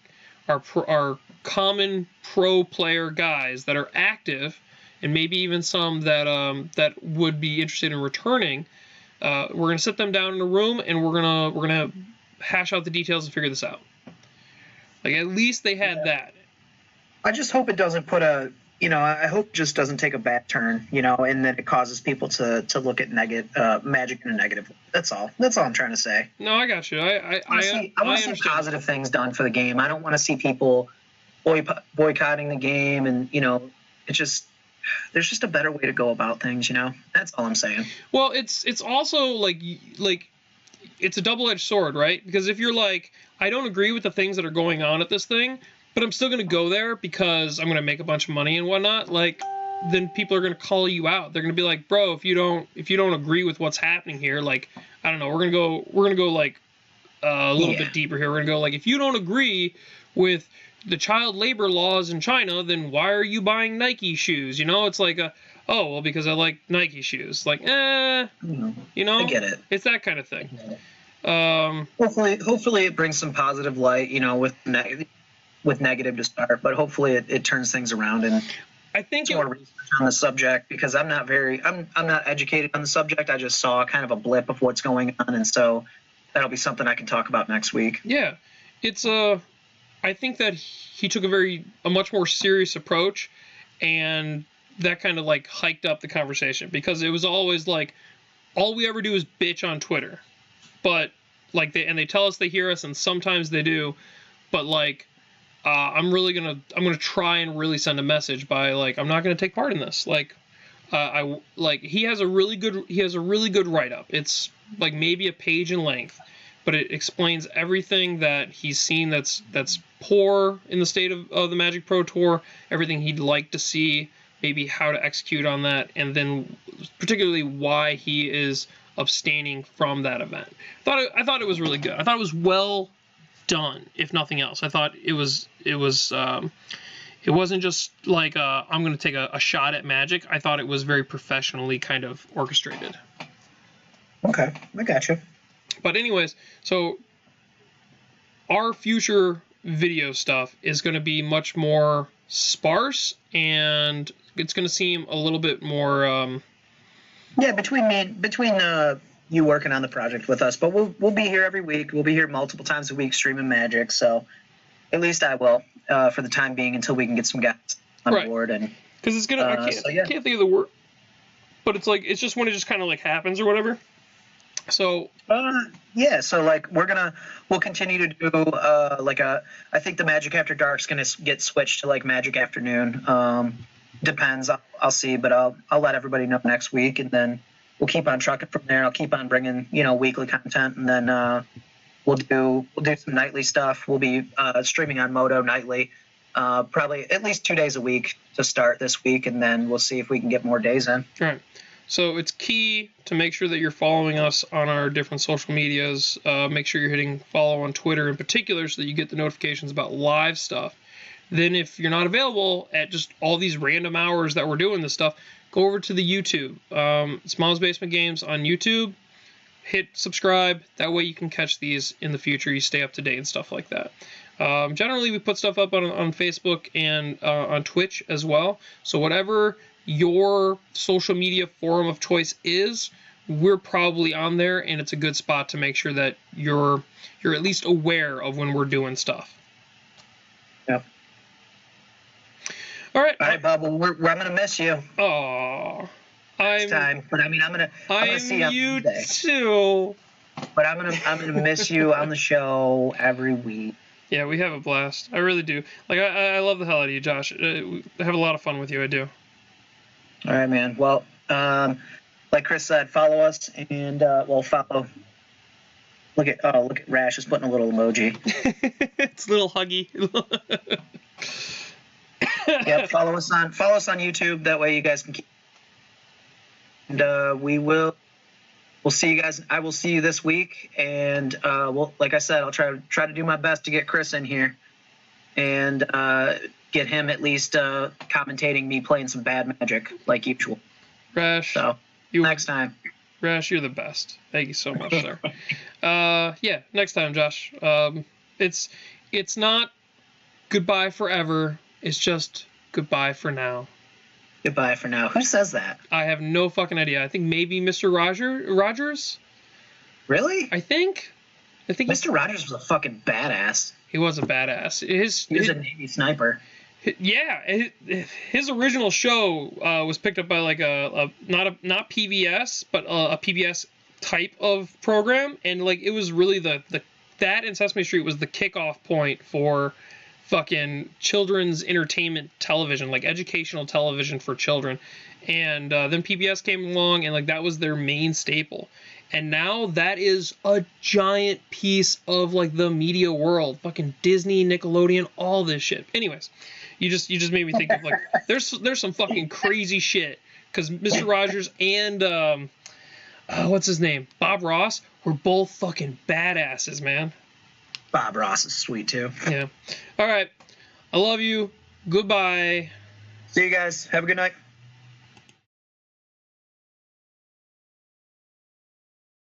common pro player guys that are active, and maybe even some that would be interested in returning. We're gonna sit them down in a room, and we're gonna hash out the details and figure this out. Like, at least they had that. I just hope it doesn't I hope it just doesn't take a bad turn, and then it causes people to look at Magic in a negative way. That's all. That's all I'm trying to say. No, I got you. I want to see positive things done for the game. I don't want to see people boycotting the game, and there's just a better way to go about things. That's all I'm saying. Well, it's also like it's a double-edged sword, right? Because if you're like, I don't agree with the things that are going on at this thing, but I'm still going to go there because I'm going to make a bunch of money and whatnot, like, then people are going to call you out. They're going to be like, bro, if you don't agree with what's happening here, like, I don't know, we're going to go like a little bit deeper here. We're going to go like, if you don't agree with the child labor laws in China, then why are you buying Nike shoes? It's like because I like Nike shoes. Like, I get it. It's that kind of thing. Hopefully it brings some positive light, with negative to start, but hopefully it turns things around, and I think more research on the subject, because I'm not educated on the subject. I just saw kind of a blip of what's going on, and so that'll be something I can talk about next week. Yeah, it's I think that he took a much more serious approach, and that kind of like hiked up the conversation, because it was always like, all we ever do is bitch on Twitter, but like they tell us they hear us, and sometimes they do, but like I'm gonna try and really send a message by like I'm not gonna take part in this. Like he has a really good write-up. It's like maybe a page in length, but it explains everything that he's seen that's poor in the state of the Magic Pro Tour, everything he'd like to see, maybe how to execute on that, and then particularly why he is abstaining from that event. I thought it was really good. I thought it was well done, if nothing else. I thought it wasn't just like I'm going to take a shot at Magic. I thought it was very professionally kind of orchestrated. Okay, I gotcha. But anyways, so our future video stuff is going to be much more sparse, and it's going to seem a little bit more. Between you working on the project with us, but we'll be here every week. We'll be here multiple times a week streaming Magic. So at least I will for the time being until we can get some guys on board. And because it's gonna, I can't think of the word, but it's like it's just when it just kind of like happens or whatever. So so like we'll continue to do I think the Magic After Dark's gonna get switched to like Magic Afternoon. Depends. I'll see, but I'll let everybody know next week, and then we'll keep on trucking from there. I'll keep on bringing weekly content, and then we'll do some nightly stuff. We'll be streaming on Moto nightly, probably at least 2 days a week to start this week, and then we'll see if we can get more days in. All right. So it's key to make sure that you're following us on our different social medias. Make sure you're hitting follow on Twitter in particular so that you get the notifications about live stuff. Then if you're not available at just all these random hours that we're doing this stuff, go over to the YouTube. It's Mom's Basement Games on YouTube. Hit subscribe. That way you can catch these in the future. You stay up to date and stuff like that. Generally, we put stuff up on Facebook and on Twitch as well. So whatever your social media forum of choice is, we're probably on there, and it's a good spot to make sure that you're at least aware of when we're doing stuff. Yep. All right, Bob. Well, I'm gonna miss you. Oh, next time. But I mean, I'm gonna see you Monday. Too. But I'm gonna miss you on the show every week. Yeah, we have a blast. I really do. Like I love the hell out of you, Josh. I have a lot of fun with you. I do. All right, man. Well, like Chris said, follow us and follow. Look at Rash is putting a little emoji. It's a little huggy. Yep, follow us on YouTube. That way you guys can keep. And we'll see you guys. I will see you this week, and like I said, I'll try to do my best to get Chris in here, and get him at least commentating me playing some bad Magic like usual. Rash, so next time. Rash, you're the best. Thank you so much, sir. Yeah, next time, Josh. It's not goodbye forever. It's just goodbye for now. Goodbye for now. Who says that? I have no fucking idea. I think maybe Mr. Rogers. Really? I think Mr. Rogers was a fucking badass. He was a badass. He was a Navy sniper. Yeah, his original show was picked up by like not PBS, but a PBS type of program, and like it was really that and Sesame Street was the kickoff point for fucking children's entertainment television, like educational television for children. And then PBS came along, and like that was their main staple. And now that is a giant piece of like the media world, fucking Disney, Nickelodeon, all this shit. Anyways, you just made me think of like there's some fucking crazy shit, because Mr. Rogers and what's his name, Bob Ross, were both fucking badasses, man. Bob Ross is sweet too. Yeah. All right. I love you. Goodbye. See you guys. Have a good night.